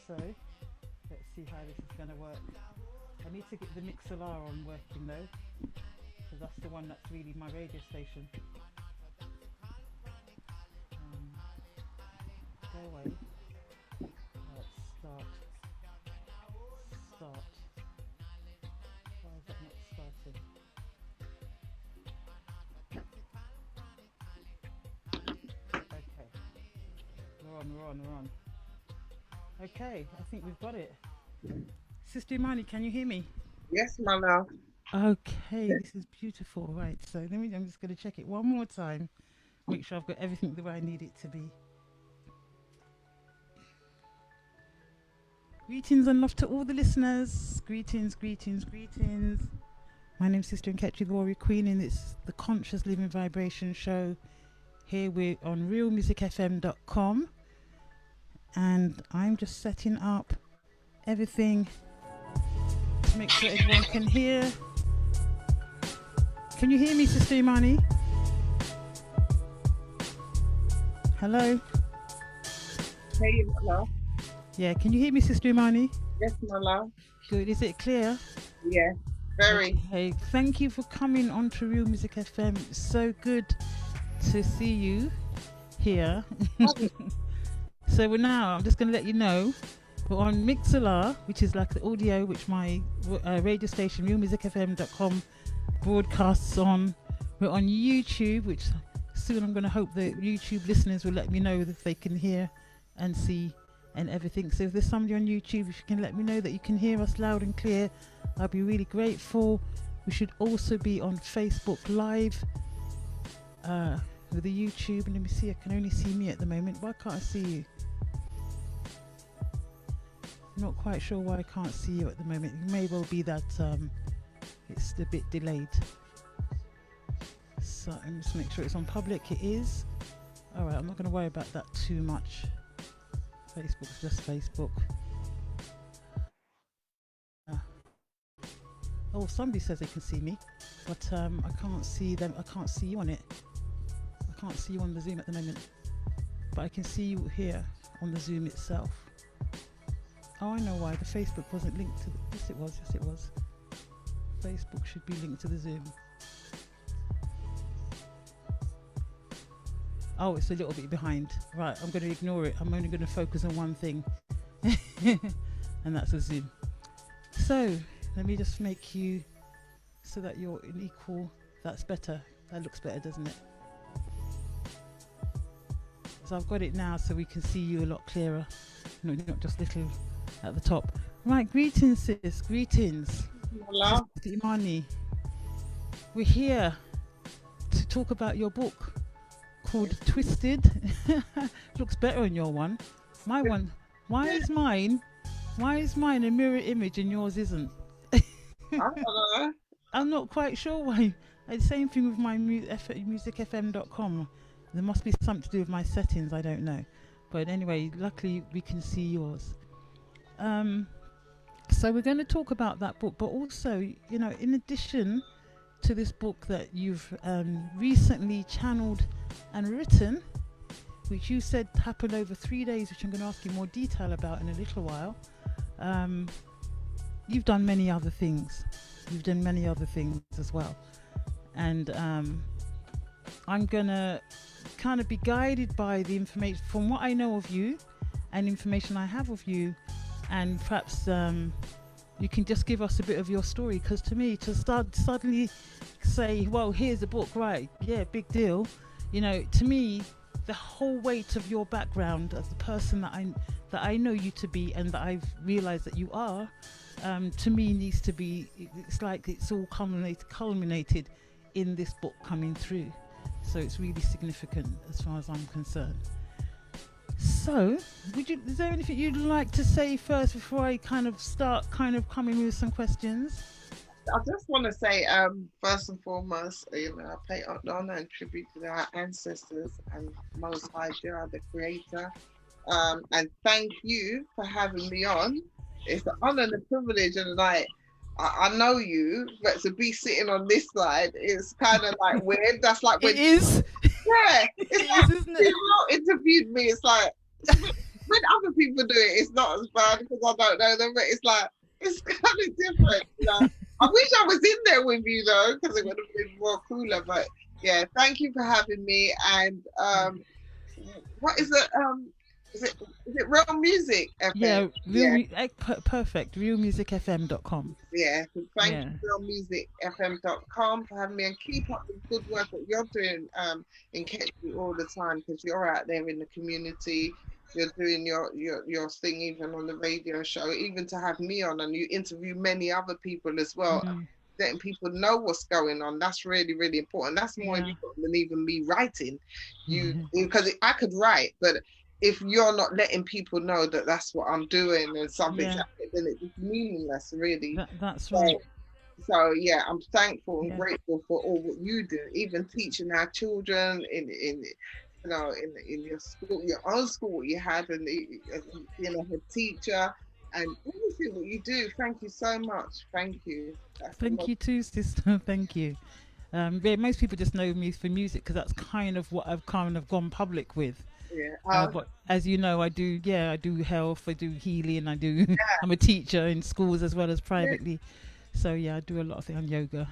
So let's see how this is going to work. I need to get the Mixlr on working though, because that's the one that's really my radio station. Go away. Let's start. Start. Why is that not starting? Okay. We're on. Okay, I think we've got it. Sister Imani, can you hear me? Yes, my love. Okay, this is beautiful. Right, so I'm just going to check it one more time. Make sure I've got everything the way I need it to be. Greetings and love to all the listeners. Greetings. My name's Sister NKECHI, the Warrior Queen, and it's the Conscious Living Vibration Show. Here we're on realmusicfm.com, and I'm just setting up everything to make sure everyone can hear. Can you hear me, Sister Imani? Hello? Hey, my love. Yeah, can you hear me, Sister Imani? Yes, my love. Good. Is it clear? Yeah, very. Okay. Thank you for coming on to Real Music FM. It's so good to see you here. So I'm just going to let you know, we're on Mixlr, which is like the audio, which my radio station, realmusicfm.com, broadcasts on. We're on YouTube, which soon I'm going to hope that YouTube listeners will let me know if they can hear and see and everything. So if there's somebody on YouTube, if you can let me know that you can hear us loud and clear, I'll be really grateful. We should also be on Facebook Live with the YouTube. And let me see, I can only see me at the moment. Why can't I see you? I'm not quite sure why I can't see you at the moment. It may well be that it's a bit delayed. So let me just make sure it's on public. It is. Alright, I'm not going to worry about that too much. Facebook's just Facebook. Oh, somebody says they can see me, but I can't see them. I can't see you on it. I can't see you on the Zoom at the moment, but I can see you here on the Zoom itself. Oh, I know why. The Facebook wasn't linked to yes it was. Facebook should be linked to the Zoom. Oh, it's a little bit behind. Right, I'm going to ignore it. I'm only going to focus on one thing. And that's a Zoom. So, let me just make you so that you're in equal. That's better. That looks better, doesn't it? So I've got it now so we can see you a lot clearer. No, not just little at the top. Right, greetings sis. Greetings. Hello. Sister Imani. We're here to talk about your book called Twisted. Looks better on your one. My one, why is mine a mirror image and yours isn't? I don't know. I'm not quite sure why. The same thing with my musicfm.com. There must be something to do with my settings, I don't know. But anyway, luckily we can see yours. So we're going to talk about that book, but also, you know, in addition to this book that you've recently channeled and written, which you said happened over 3 days, which I'm going to ask you more detail about in a little while. You've done many other things. You've done many other things as well. And I'm going to kind of be guided by the information from what I know of you and information I have of you. And perhaps you can just give us a bit of your story, because to me, to start suddenly say, well, here's a book, right? Yeah, big deal. You know, to me, the whole weight of your background as the person that I know you to be and that I've realized that you are, to me needs to be, it's like it's all culminated in this book coming through. So it's really significant as far as I'm concerned. So, is there anything you'd like to say first before I kind of start coming with some questions? I just want to say, first and foremost, you know, I pay honor and tribute to our ancestors and Most High Jah, the Creator. And thank you for having me on. It's an honor and a privilege, and like I know you, but to be sitting on this side is kind of like weird. That's like when it is. yeah, it's It like is, isn't it? people interviewed me. It's like when other people do it, it's not as bad because I don't know them, but it's like it's kind of different. You know? I wish I was in there with you though, because it would have been more cooler. But yeah, thank you for having me. And what is it? Is it Real Music FM? Yeah, Yeah, perfect. Realmusicfm.com. yeah. So thank Yeah. you, realmusicfm.com, for having me, and keep up the good work that you're doing in Kechi all the time, because you're out there in the community. You're doing your thing even on the radio show, even to have me on, and you interview many other people as well, Mm, letting people know what's going on. That's really, really important. That's more yeah. important than even me writing. Because I could write, but if you're not letting people know that that's what I'm doing and something's Yeah. happening, then it's meaningless, really. That's right. So, so yeah, I'm thankful and Yeah. grateful for all what you do, even teaching our children in in your school, your own school, what you had, and being a head teacher and everything that you do. Thank you so much. Thank you. That's a Thank lot. you too, sister. Thank you. Yeah, most people just know me for music because that's kind of what I've kind of gone public with. Yeah. But as you know, I do health, I do healing, I do. Yeah. I'm a teacher in schools as well as Yeah. privately. So yeah, I do a lot of things on yoga.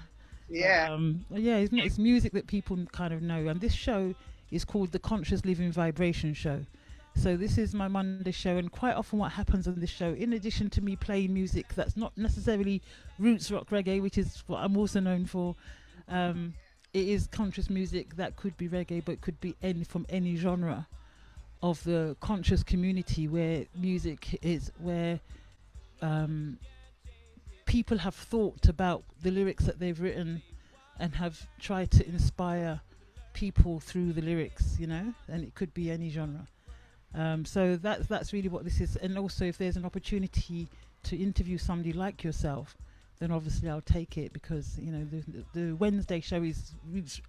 But Yeah. yeah, it's music that people kind of know. And this show is called the Conscious Living Vibration Show. So this is my Monday show, and quite often what happens on this show, in addition to me playing music that's not necessarily roots rock reggae, which is what I'm also known for, um, it is conscious music that could be reggae, but could be any from any genre of the conscious community, where music is where um, people have thought about the lyrics that they've written and have tried to inspire people through the lyrics, you know, and it could be any genre. So that's really what this is. And also, if there's an opportunity to interview somebody like yourself, then obviously I'll take it, because you know the Wednesday show is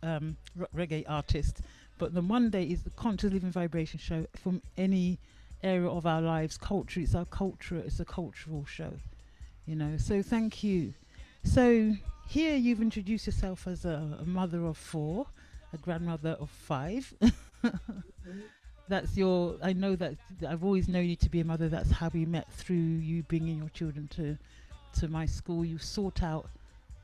reggae artist, but the Monday is the Conscious Living Vibration show from any area of our lives. Culture, it's our culture. It's a cultural show, you know. So thank you. So here you've introduced yourself as a mother of four, a grandmother of five. Mhm. That's your, I know that I've always known you to be a mother. That's how we met, through you bringing your children to my school. You sought out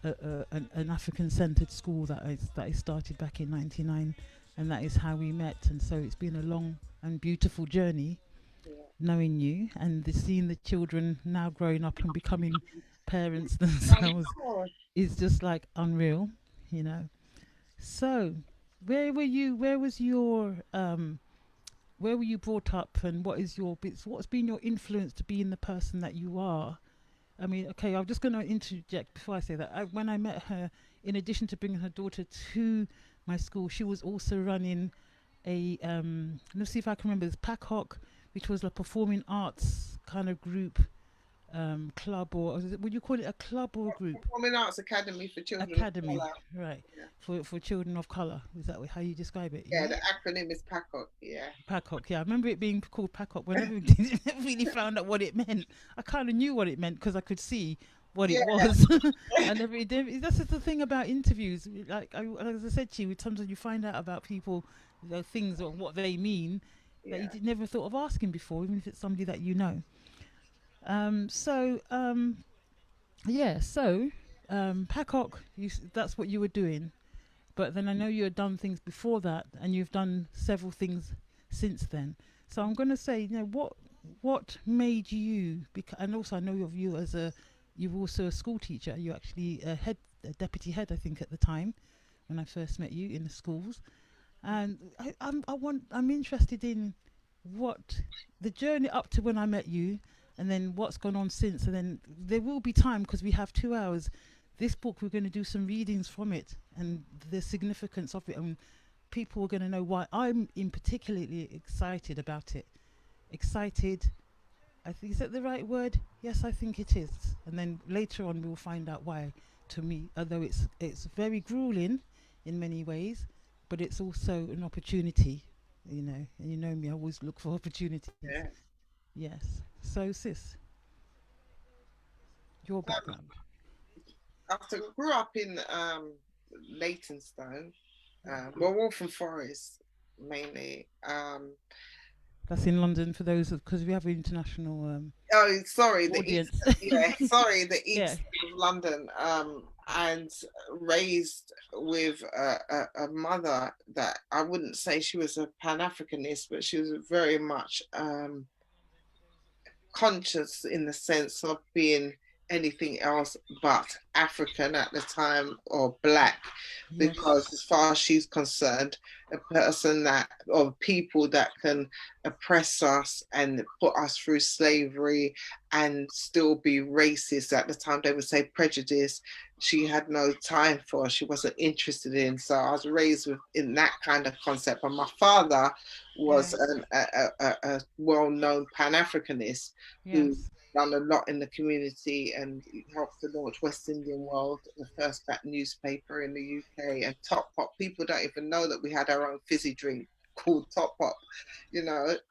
an African centered school that I started back in 99, and that is how we met. And so it's been a long and beautiful journey Yeah. knowing you, and seeing the children now growing up and becoming parents Thank themselves God. is just like unreal, you know. So where were you, where were you brought up, and what's been your influence to being the person that you are? I mean, okay, I'm just going to interject before I say that. When I met her, in addition to bringing her daughter to my school, she was also running a let's see if I can remember this, PACOC, which was a performing arts kind of group, club, or would you call it a club or a group? Performing Arts Academy for Children of Academy, Color. right? Yeah. For children of color. Is that how you describe it? Yeah, Yeah. the acronym is PACOC. Yeah. PACOC, yeah, I remember it being called PACOC. Whenever we didn't really found out what it meant, I kind of knew what it meant because I could see what it Yeah. was. And that's just the thing about interviews. Like as I said to you, sometimes you find out about people, things or what they mean that you Yeah. never thought of asking before, even if it's somebody that you know. So yeah, so PACOC, that's what you were doing. But then I know you had done things before that, and you've done several things since then. So I'm going to say, you know, what made you? And also I know of you as you're also a school teacher. You're actually a deputy head, I think, at the time when I first met you in the schools. And I'm interested in what the journey up to when I met you, and then what's gone on since. And then there will be time, because we have 2 hours. This book, we're going to do some readings from it and the significance of it, and people are going to know why I'm in particularly excited about it. Excited, I think, is that the right word? Yes, I think it is. And then later on we'll find out why. To me, although it's very grueling in many ways, but it's also an opportunity, you know. And you know me, I always look for opportunities. Yeah. Yes. So sis, your background. After I grew up in Leytonstone, well, Waltham Forest mainly. That's in London for those because we have an international Oh, sorry, the east. audience. Yeah, sorry, the Yeah. east of London. And raised with a mother that I wouldn't say she was a Pan-Africanist, but she was very much conscious in the sense of being anything else but African at the time or black, Yes. because as far as she's concerned, a person that or people that can oppress us and put us through slavery and still be racist at the time, they would say prejudice, she had no time for, she wasn't interested in. So I was raised with in that kind of concept. But my father was Yes. a well-known Pan-Africanist who Yes. done a lot in the community and helped to launch West Indian World, the first black newspaper in the UK, and Top Pop. People don't even know that we had our own fizzy drink called Top Pop,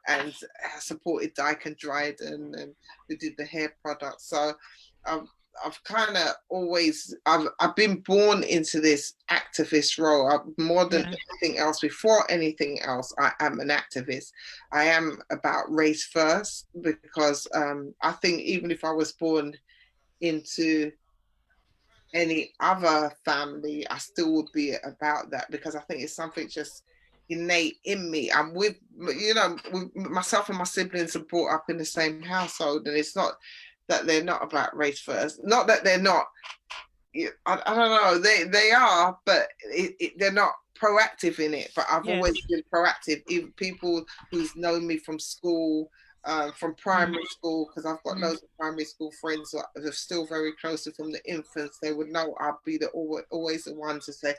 and supported Dyke and Dryden, and we did the hair products. So um, I've kind of always I've been born into this activist role. More than Yeah. anything else, before anything else, I am an activist. I am about race first because I think even if I was born into any other family, I still would be about that because I think it's something just innate in me. I'm with myself and my siblings are brought up in the same household, and it's not that they're not about race first. Not that they're not. I don't know. They are, but they're not proactive in it. But I've Yes. always been proactive. Even people who's known me from school, from primary school, because I've got loads of primary school friends that are still very close to from the infants. They would know I'll be always the one to say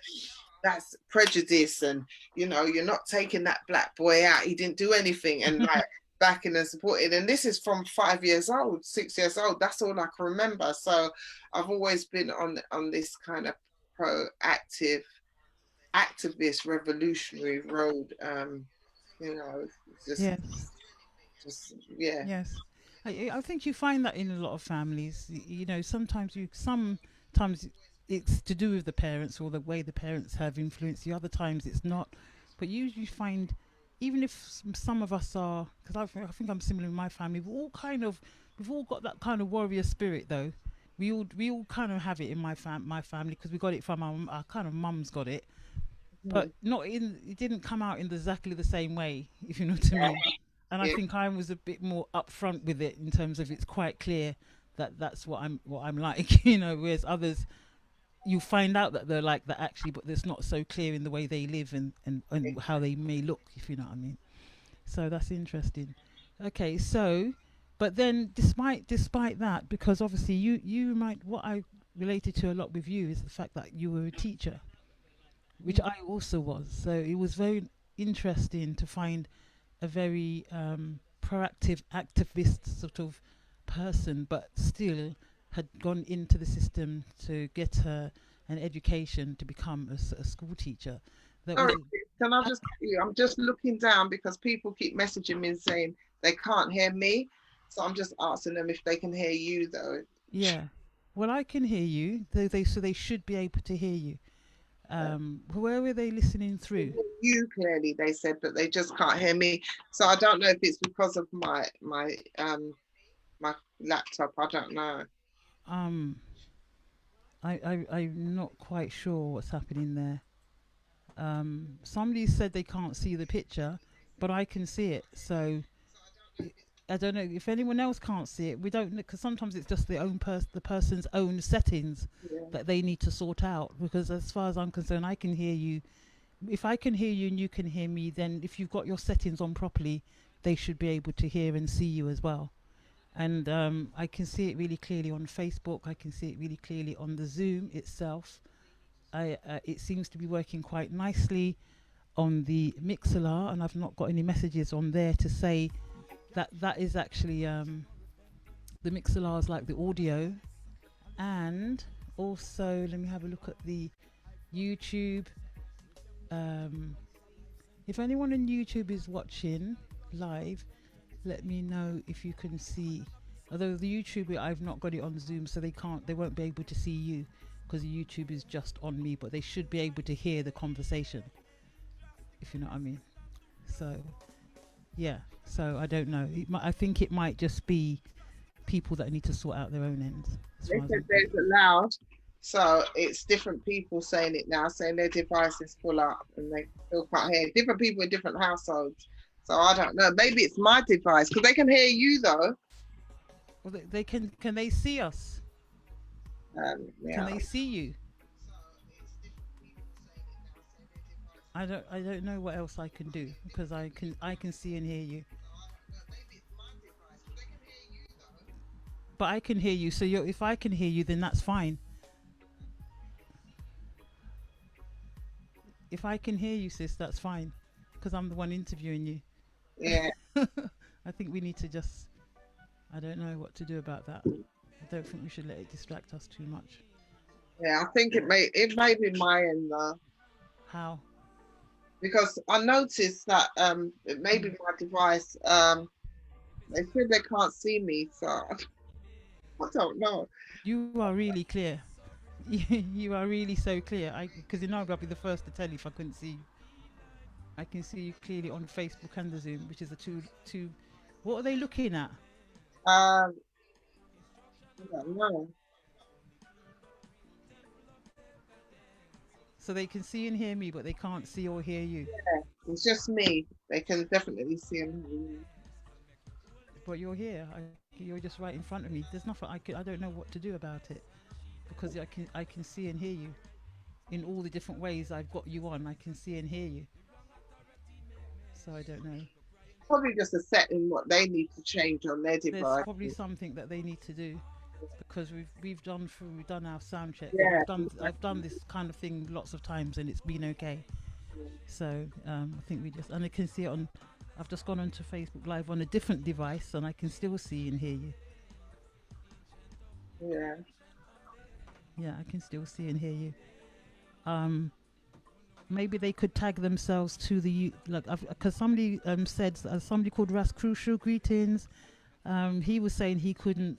that's prejudice, and you're not taking that black boy out. He didn't do anything, and like backing and supporting. And this is from 5 years old, 6 years old. That's all I can remember. So I've always been on this kind of proactive, activist, revolutionary road. Just, Yes. just yeah. Yes. I think you find that in a lot of families. Sometimes it's to do with the parents or the way the parents have influenced you. Other times it's not. But you usually find, even if some of us are, because I think I'm similar in my family. We've all got that kind of warrior spirit, though. We all kind of have it in my family because we got it from our kind of mum's got it, but not in. It didn't come out in exactly the same way, if you know what I mean. And I Yeah. think I was a bit more upfront with it in terms of it's quite clear that that's what I'm like, Whereas others, you find out that they're like that actually, but it's not so clear in the way they live and how they may look, if you know what I mean. So that's interesting. Okay, so, but then despite that, because obviously you might what I related to a lot with you is the fact that you were a teacher, which I also was. So it was very interesting to find a very proactive activist sort of person, but still had gone into the system to get an education to become a school teacher. That was Sorry, can I just I'm just looking down because people keep messaging me and saying they can't hear me. So I'm just asking them if they can hear you though. yeah. Well, I can hear you. So they should be able to hear you. Where were they listening through? You clearly, they said, but they just can't hear me. So I don't know if it's because of my laptop. I don't know. Um, I'm not quite sure what's happening there. Somebody said they can't see the picture, but I can see it. So I don't know if anyone else can't see it. We don't, because sometimes it's just the person's own settings Yeah. that they need to sort out. Because as far as I'm concerned, I can hear you. If I can hear you and you can hear me, then if you've got your settings on properly, they should be able to hear and see you as well. And I can see it really clearly on Facebook. I can see it really clearly on the Zoom itself. It seems to be working quite nicely on the Mixlr, and I've not got any messages on there to say that is actually the Mixlr is like the audio, and also let me have a look at the YouTube. If anyone on YouTube is watching live, let me know if you can see. Although the YouTube, I've not got it on Zoom, so they won't be able to see you because the YouTube is just on me, but they should be able to hear the conversation, if you know what I mean. So Yeah. So I don't know. I think it might just be people that need to sort out their own ends. As They far as said I'm there's a loud, so it's different people saying it now, saying their device is full up and they still can't hear. Different people in different households. So I don't know. Maybe it's my device because they can hear you though. well, they can. Can they see us? Can Yeah. they see you? I don't know what else I can do because I can see and hear you. But I can hear you. So if I can hear you, then that's fine. If I can hear you, sis, that's fine. Because I'm the one interviewing you. Yeah. I think we need to just. I don't know what to do about that. I don't think we should let it distract us too much. Yeah. I think it may be my end though. How? Because I noticed that it may be Mm. my device. They said they can't see me, so I don't know. You are really clear. You are really so clear. Because you know I'll be the first to tell you if I couldn't see you. I can see you clearly on Facebook and the Zoom, which is the two. What are they looking at? Um, I don't know. So they can see and hear me, but they can't see or hear you. It's just me. They can definitely see me. But you're here. You're just right in front of me. There's nothing I don't know what to do about it because I can see and hear you in all the different ways I've got you on. I can see and hear you. So I don't know. Probably just a setting what they need to change on their There's device. probably something that they need to do because we've done our sound check. Yeah. I've done this kind of thing lots of times and it's been okay. So I think we just and I can see it on. I've just gone onto Facebook Live on a different device and I can still see and hear you. Yeah. Yeah, I can still see and hear you. Maybe they could tag themselves to the like because somebody said somebody called Ras Crucial greetings. He was saying he couldn't.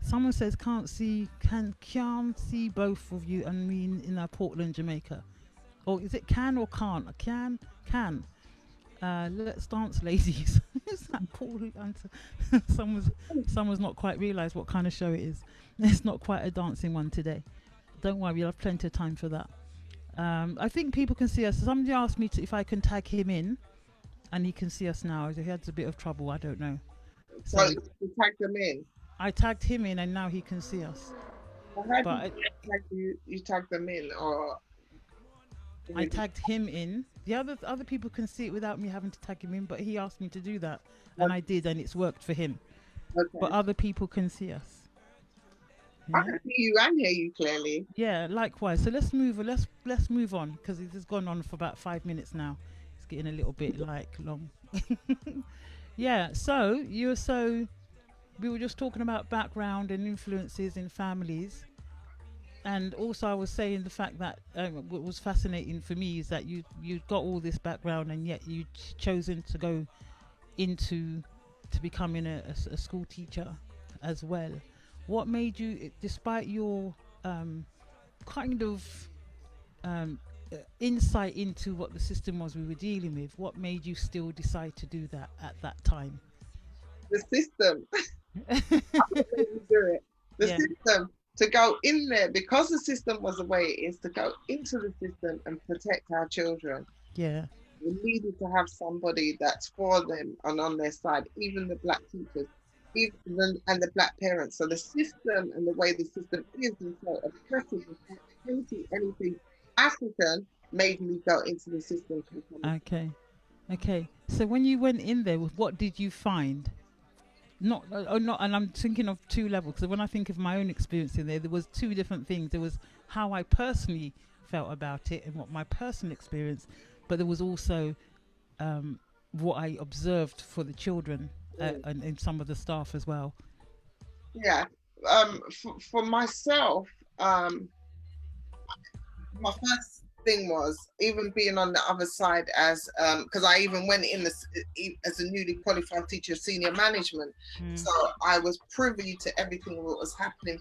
Someone says can't see both of you and me in Portland, Jamaica. Or is it can or can't? Can. Let's dance, ladies. Is that Paul who answered? someone's not quite realised what kind of show it is. It's not quite a dancing one today. Don't worry, we'll have plenty of time for that. I think people can see us. Somebody asked me if I can tag him in, and he can see us now. He had a bit of trouble. I don't know. So you tag them in. I tagged him in, and now he can see us. Well, how But you tag them in, or I tagged him in. The other people can see it without me having to tag him in. But he asked me to do that, and I did, and it's worked for him. okay. But other people can see us. I Yeah? can see you and hear you clearly. Yeah, likewise. So let's move on because it has gone on for about 5 minutes now. It's getting a little bit long. Yeah. So we were just talking about background and influences in families, and also I was saying the fact that what was fascinating for me is that you got all this background and yet you chosen to go into becoming a school teacher as well. What made you, despite your kind of insight into what the system was we were dealing with, what made you still decide to do that at that time? The system. I couldn't do it. The Yeah. system to go in there because the system was the way it is to go into the system and protect our children. Yeah. We needed to have somebody that's for them and on their side, even the black teachers, and the black parents. So the system and the way the system is so oppressive and anything African made me go into the system. Okay. So when you went in there, what did you find? Not, and I'm thinking of two levels. Because when I think of my own experience in there was two different things. There was how I personally felt about it and what my personal experience, but there was also what I observed for the children and some of the staff as well. Yeah. For myself, my first thing was even being on the other side as because I even went in as a newly qualified teacher of senior management, so I was privy to everything that was happening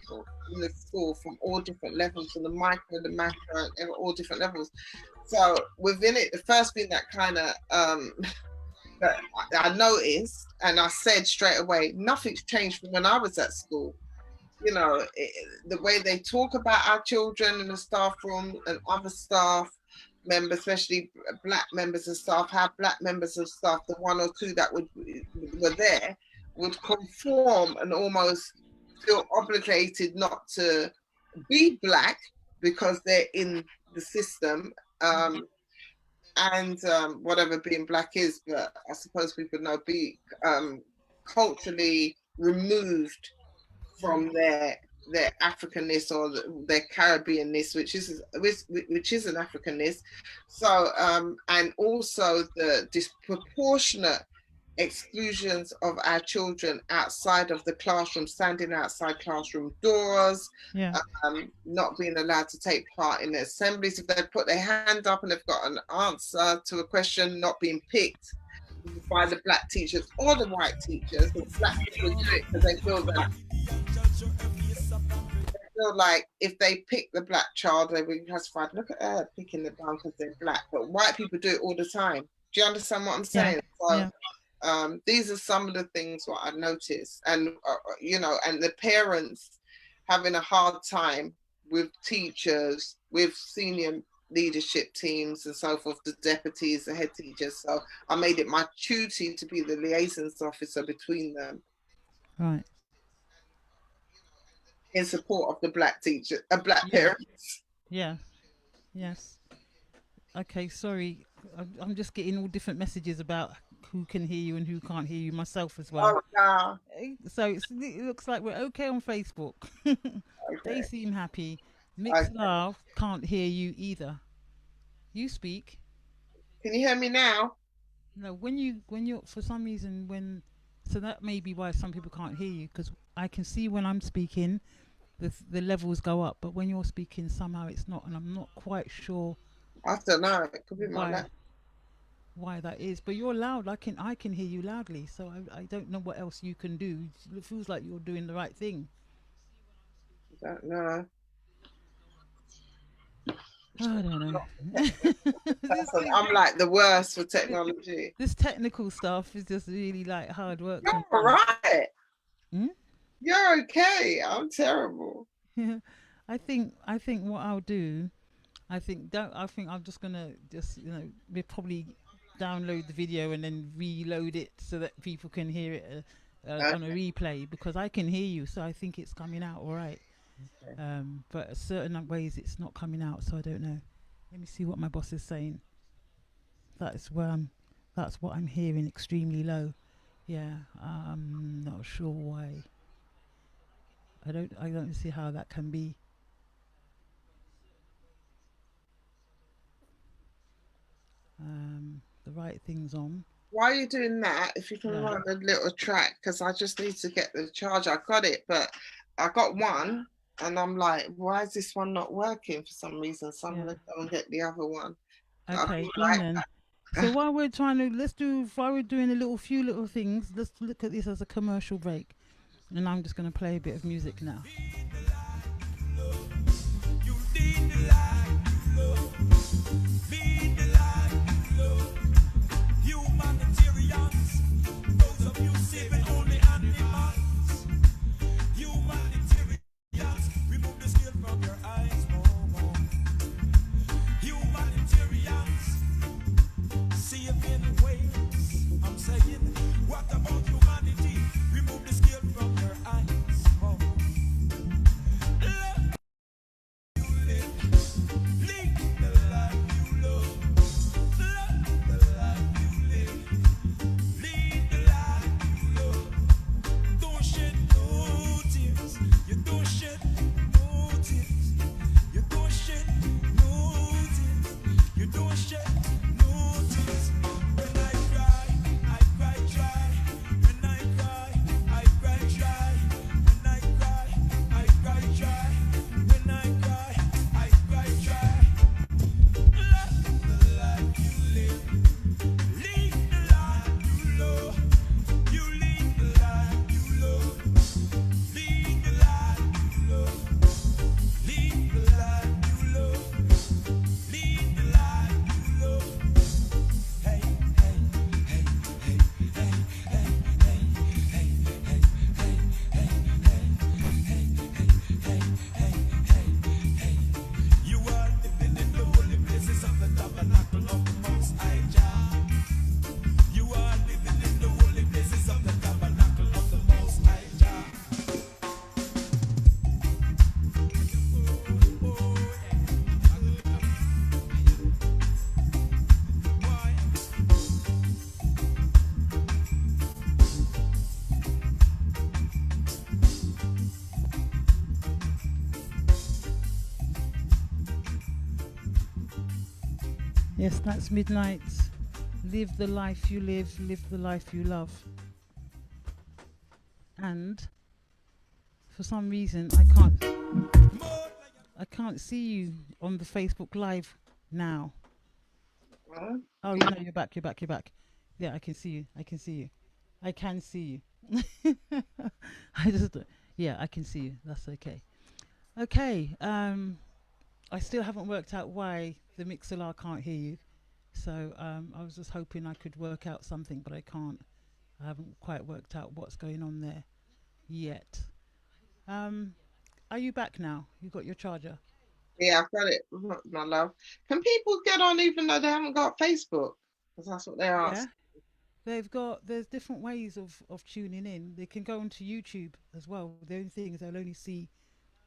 in the school from all different levels, from the micro, the macro, and all different levels. So within it, the first thing that kind of But I noticed, and I said straight away, nothing's changed from when I was at school. You know, the way they talk about our children in the staff room and other staff members, especially black members of staff, how black members of staff, the one or two that were there, would conform and almost feel obligated not to be black because they're in the system. And whatever being black is, but I suppose people know be culturally removed from their Africanness or their Caribbeanness, which is an Africanness. So and also the disproportionate exclusions of our children outside of the classroom, standing outside classroom doors, Yeah. not being allowed to take part in the assemblies. If they put their hand up and they've got an answer to a question, not being picked by the black teachers or the white teachers. The black people do it because they feel like if they pick the black child, they will be classified. Look at her picking the down because they're black. But white people do it all the time. Do you understand what I'm saying? Yeah. So these are some of the things what I noticed, and you know, and the parents having a hard time with teachers, with senior leadership teams and so forth, the deputies, the head teachers. So I made it my duty to be the liaisons officer between them. Right. In support of the black teacher, black parents. Yeah. Yes. Okay, sorry. I'm just getting all different messages about who can hear you and who can't hear you myself as well. Oh, no. So it looks like we're okay on Facebook. They Okay. seem happy. Mixed Love can't hear you either. You speak. Can you hear me now? No, when you're for some reason when so that may be why some people can't hear you because I can see when I'm speaking the levels go up, but when you're speaking somehow it's not, and I'm not quite sure I don't know. It could be my why why that is. But you're loud. I can hear you loudly, so I don't know what else you can do. It feels like you're doing the right thing. I don't know. I don't know. I'm like the worst for technology. This technical stuff is just really like hard work. You're all right. Hmm? You're okay. I'm terrible. I think what I'll do, I think I'm just gonna we'll probably download the video and then reload it so that people can hear it on a replay because I can hear you, so I think it's coming out all right. Okay. But certain ways it's not coming out, so I don't know. Let me see what my boss is saying. That's what I'm hearing, extremely low. Yeah, I'm not sure why. I don't see how that can be. The right thing's on. While you're doing that, if you can run a little track, because I just need to get the charger. I got it, but I got one, and I'm like, why is this one not working for some reason? So I'm gonna go and get the other one. Okay, then. So while we're doing a few little things, let's look at this as a commercial break, and I'm just gonna play a bit of music now. Yes, that's Midnight's Live the Life You Live the Life You Love. And for some reason I can't see you on the Facebook Live now. Huh? Oh, you know, you're back. Yeah, I can see you. I can see you. I can see you. I just, yeah, I can see you. That's okay. Okay. I still haven't worked out why the Mixlr can't hear you. So I was just hoping I could work out something, but I can't. I haven't quite worked out what's going on there yet. Um, are you back now? You got your charger? Yeah, I've got it, my love. Can people get on even though they haven't got Facebook? Because that's what they Yeah. asked. There's different ways of tuning in. They can go onto YouTube as well. The only thing is they'll only see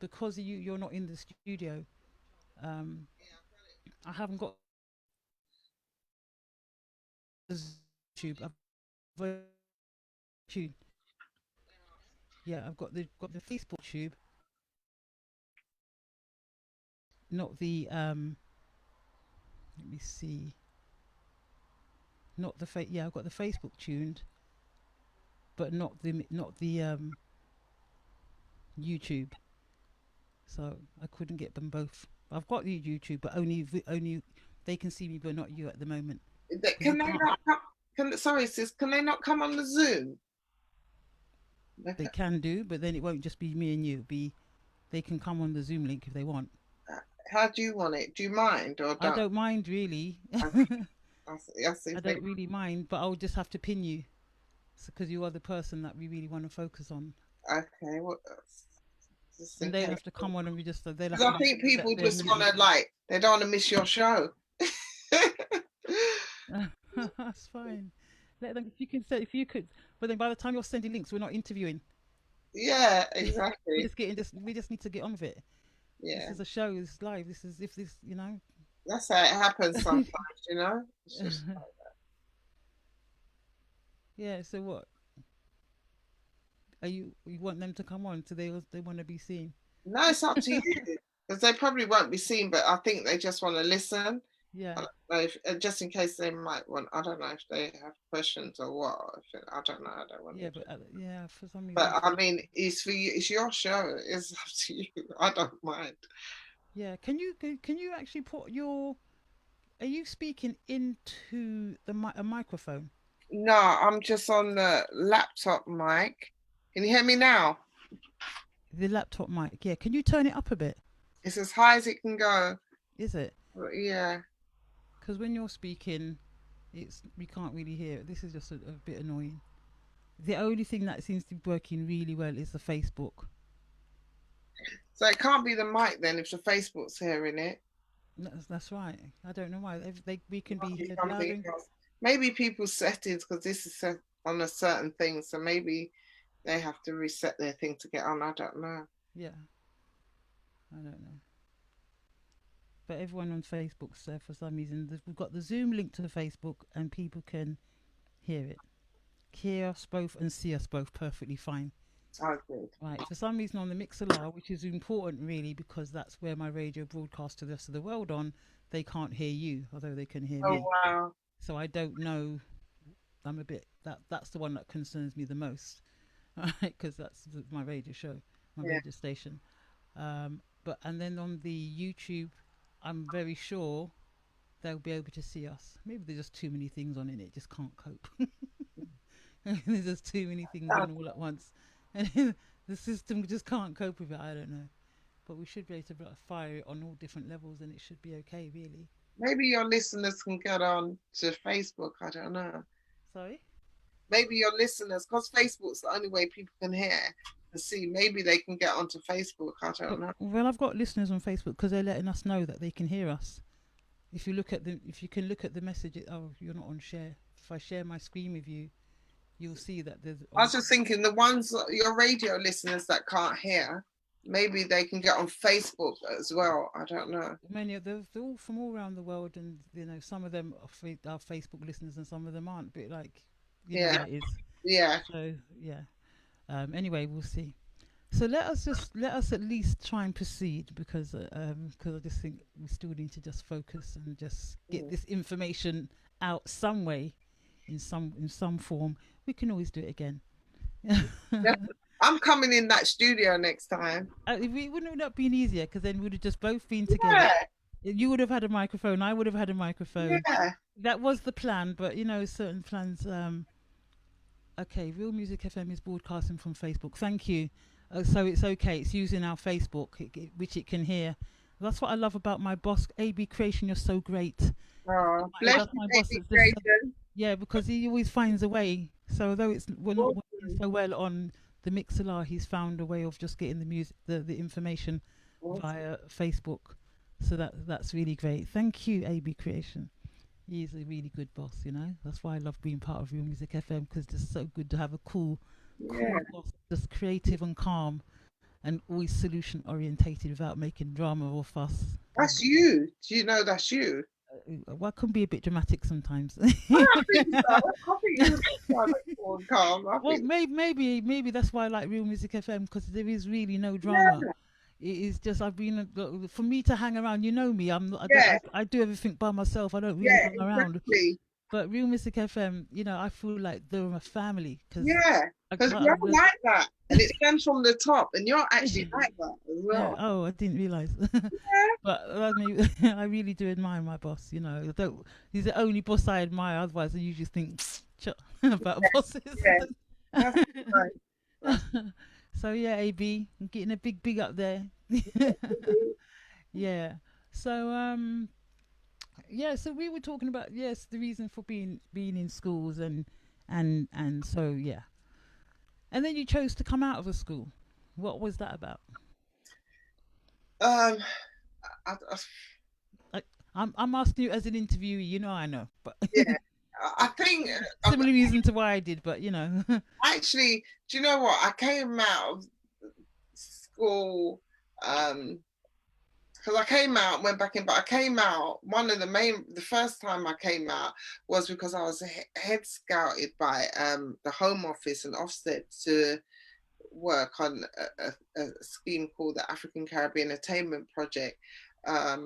because you're not in the studio. Um, I haven't got the YouTube. Got tune. Yeah, I've got the Facebook tube, not the let me see, not the yeah, I've got the Facebook tuned, but not the YouTube. So I couldn't get them both. I've got the YouTube, but only they can see me, but not you at the moment because you Can they can't. not come? Sorry, sis, can they not come on the Zoom? They can do, but then it won't just be me and you. It'll be they can come on the Zoom link if they want. How do you want it? Do you mind or I don't? don't mind really. I see. I don't really mind, but I'll just have to pin you because you are the person that we really want to focus on, Okay, well, just and in they'll case. have to come on and we just they'll have Because I to think people let their just want music. to like, they don't want to miss your show. That's fine. Let them if you can say if you could, but then by the time you're sending links, we're not interviewing. Yeah, We're exactly. just getting just we just need to get on with it. This Yeah, is a show. This is live. This is if this that's how it happens sometimes, you know? It's just, Yeah. So what are you want them to come on? So they want to be seen. no, it's up to you. Because they probably won't be seen, but I think they just want to listen. Yeah. I don't know if, just in case they might want, I don't know if they have questions or what. I don't know. I don't want Yeah, to. but yeah, for some But reason, I mean, it's for you. It's your show. It's up to you. I don't mind. yeah. Can you actually put your? Are you speaking into a microphone? No, I'm just on the laptop mic. Can you hear me now? The laptop mic. Yeah. Can you turn it up a bit? It's as high as it can go. Is it? Yeah. Because when you're speaking, it's we can't really hear it. This is just a bit annoying. The only thing that seems to be working really well is the Facebook. So it can't be the mic then if the Facebook's hearing it. That's right. I don't know why we It can must be be heard loud something and else. Maybe people's settings, because this is set on a certain thing. So maybe they have to reset their thing to get on. I don't know. yeah. I don't know. But everyone on Facebook's for some reason we've got the Zoom link to the Facebook and people can hear it, hear us both and see us both perfectly fine. Oh, good. Right. For some reason on the Mixlr, which is important really because that's where my radio broadcasts to the rest of the world on, they can't hear you, although they can hear Oh, me. wow. So I don't know. I'm a bit that's the one that concerns me the most, right? Because that's my radio show, my Yeah. radio station. But and then on the YouTube, I'm very sure they'll be able to see us. Maybe there's just too many things on it. It just can't cope. There's just too many things Uh, on all at once, and the system just can't cope with it. I don't know, but we should be able to fire it on all different levels, and it should be okay, really. Maybe your listeners can get on to Facebook. I don't know. Sorry. Maybe your listeners, because Facebook's the only way people can hear and see. Maybe they can get onto Facebook. I don't know. Well, I've got listeners on Facebook because they're letting us know that they can hear us. If you can look at the message, oh, you're not on share. If I share my screen with you, you'll see that there's I was just thinking the ones, your radio listeners that can't hear, maybe they can get on Facebook as well. I don't know. many of they're all from all around the world, and some of them are Facebook listeners, and some of them aren't. But like, you know Yeah. how it is. Yeah. So yeah. Anyway, we'll see. So let us at least try and proceed, because I just think we still need to just focus and just get Mm. this information out some way, in some form. We can always do it again. Yeah. I'm coming in that studio next time. It wouldn't have been easier, because then we would have just both been together. Yeah, You would have had a microphone. I would have had a microphone. yeah. That was the plan, but certain plans. Okay, Real Music FM is broadcasting from Facebook. Thank you. So it's okay. It's using our Facebook, which it can hear. That's what I love about my boss, AB Creation. You're so great. Oh, bless That's you, my boss. baby That's creation. yeah, because he always finds a way. So although we're not working Awesome. so well on the Mixlr, he's found a way of just getting the music, the information Awesome. via Facebook. So that's really great. Thank you, AB Creation. He's a really good boss. That's why I love being part of Real Music FM, because it's so good to have a cool Yeah, boss, just creative and calm and always solution orientated without making drama or fuss. that's you. Do you know that's you? Well, I can be a bit dramatic sometimes. I think so. I think you are like cool and calm. I Well, think, maybe that's why I like Real Music FM, because there is really no drama. yeah, It is just I've been for me to hang around. You know me. I don't. yeah, I do everything by myself. I don't really yeah, hang around. exactly. But Real Music FM, I feel like they're a family, because Yeah, I, because I, you're like that, and it stems from the top, and you're actually like that as yeah. well. Oh, I didn't realize. Yeah, But I mean, I really do admire my boss. I don't, he's the only boss I admire. Otherwise, I usually think about bosses. yeah, that's right. That's So yeah, AB, I'm getting a big up there. Yeah. So yeah. So we were talking about, yes, the reason for being in schools, and so yeah. And then you chose to come out of a school. What was that about? um, I, I, I, I'm asking you as an interviewee. I know, but yeah, I think similar reason to why I did, but actually, do you know what? I came out of school because I came out, went back in, but I came out. The first time I came out was because I was head scouted by the Home Office and Ofsted to work on a scheme called the African Caribbean Attainment Project. I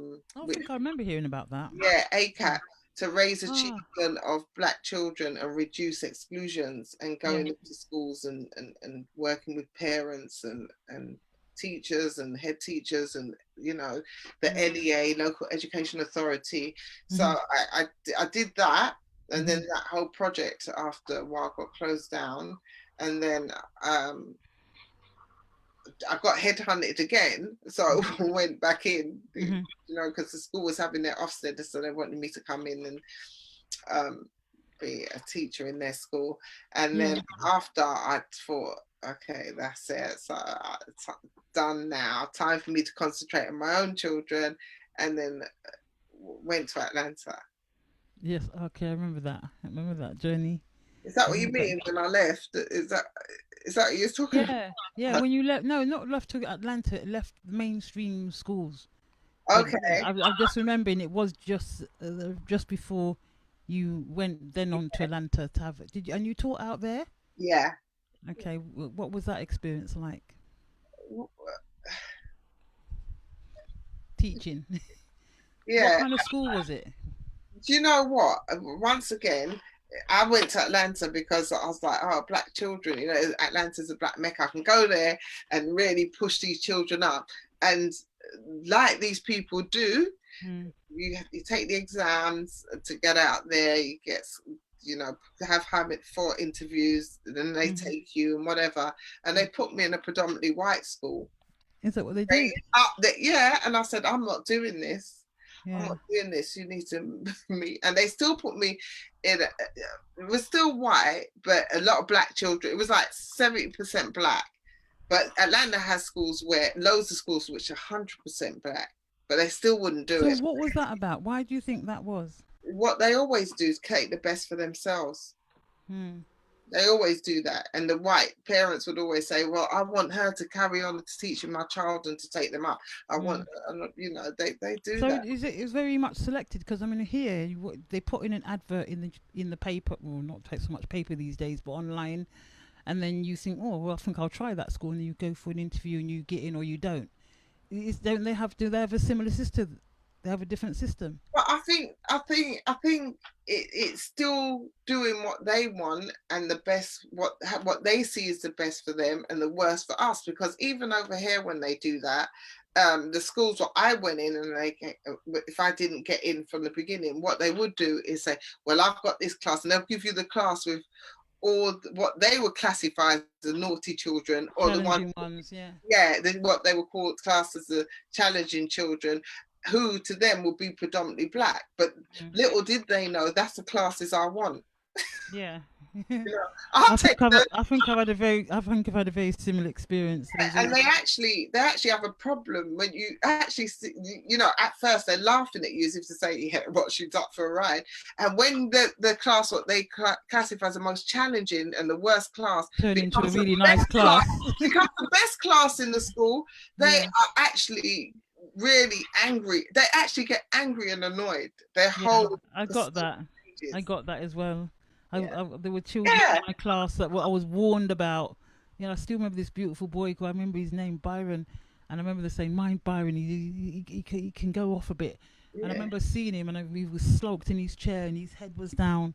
Which, think I remember hearing about that. yeah, Yeah. ACAT, to raise Ah, achievement of Black children and reduce exclusions, and yeah. going into schools and working with parents and teachers and head teachers and the Yeah. NEA, local education authority. So Mhm. I did that, and then Mhm. that whole project after a while got closed down, and then um, I got headhunted again, so I went back in, Mhm. because the school was having their Ofsted, so they wanted me to come in and um, be a teacher in their school. And Yeah. then after, I thought, okay, that's it. So it's done now. Time for me to concentrate on my own children, and then went to Atlanta. Yes. Okay. I remember that. I remember that journey. Is that I what you remember that. mean when I left? Is that what you're talking Yeah. Yeah. about? When you left, no, not left to Atlanta. It left mainstream schools. But Okay. I'm just remembering it was just before you went then on to Atlanta to have it. Did you? And you taught out there? Yeah. Okay. What was that experience like? Teaching. What Yeah. kind of school was it? Do you know what? Once again, I went to Atlanta because I was like, oh, Black children, Atlanta's a Black Mecca. I can go there and really push these children up. And like these people do, Mm. you take the exams to get out there, you get, have Hamid for interviews, and then they Mhm. take you and whatever. And they put me in a predominantly white school. Is that what they They did? up there, yeah. And I said, I'm not doing this. I'm Yeah. not doing this. You need to meet. And they still put me in. It was still white, but a lot of Black children. It was like 70% Black. But Atlanta has schools where loads of schools which are 100% Black, but they still wouldn't do So it. what was that about? Why do you think that was? What they always do is take the best for themselves. Hmm. They always do that. And the white parents would always say, well, I want her to carry on to teaching my child and to take them up. I Hmm. want, they do So that. is it is very much selected? Because I mean, here they put in an advert in the paper. Well, not so much paper these days, but online, and then you think, oh, well, I think I'll try that school, and you go for an interview and you get in or you don't. Don't they have? Do they have a similar system? They have a different system. But I think it's still doing what they want and the best what they see is the best for them and the worst for us. Because even over here, when they do that, the schools where I went in and if I didn't get in from the beginning, what they would do is say, "Well, I've got this class," and they'll give you the class with all what they would classify as the naughty children, or the ones, yeah, what they would call classed as the challenging children, who to them would be predominantly black. But little did they know that's the classes I want. Yeah. You know, I think I've had a very similar experience. and they actually have a problem when you actually see, at first they're laughing at you as if to say, yeah, what, she's up for a ride. And when the class, what they classify as the most challenging and the worst class, turn into a really nice class, becomes the best class in the school, they are actually really angry. They actually get angry and annoyed. Their whole I got that as well. There were children in my class that I was warned about. I still remember this beautiful boy. I remember his name, Byron, and I remember they saying, "Mind Byron, he can go off a bit." And I remember seeing him, and he was sloped in his chair, and his head was down.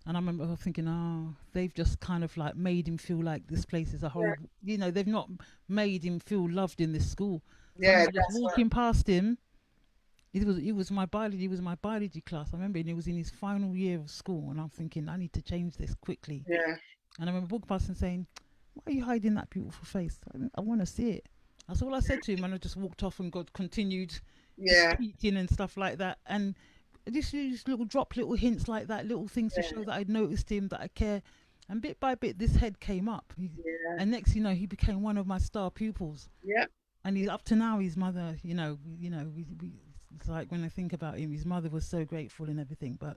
And I remember thinking, oh, they've just kind of like made him feel like this place is a whole. They've not made him feel loved in this school. So just walking past him. It was my biology class. I remember, and it was in his final year of school, and I'm thinking, I need to change this quickly. Yeah. And I remember walking past and saying, "Why are you hiding that beautiful face? I want to see it." That's all I said to him, and I just walked off and continued eating and stuff like that. And just little hints like that, little things to show that I'd noticed him, that I care. And bit by bit, this head came up. And next, he became one of my star pupils. Yeah. And he's up to now. His mother, it's like when I think about him, his mother was so grateful and everything. But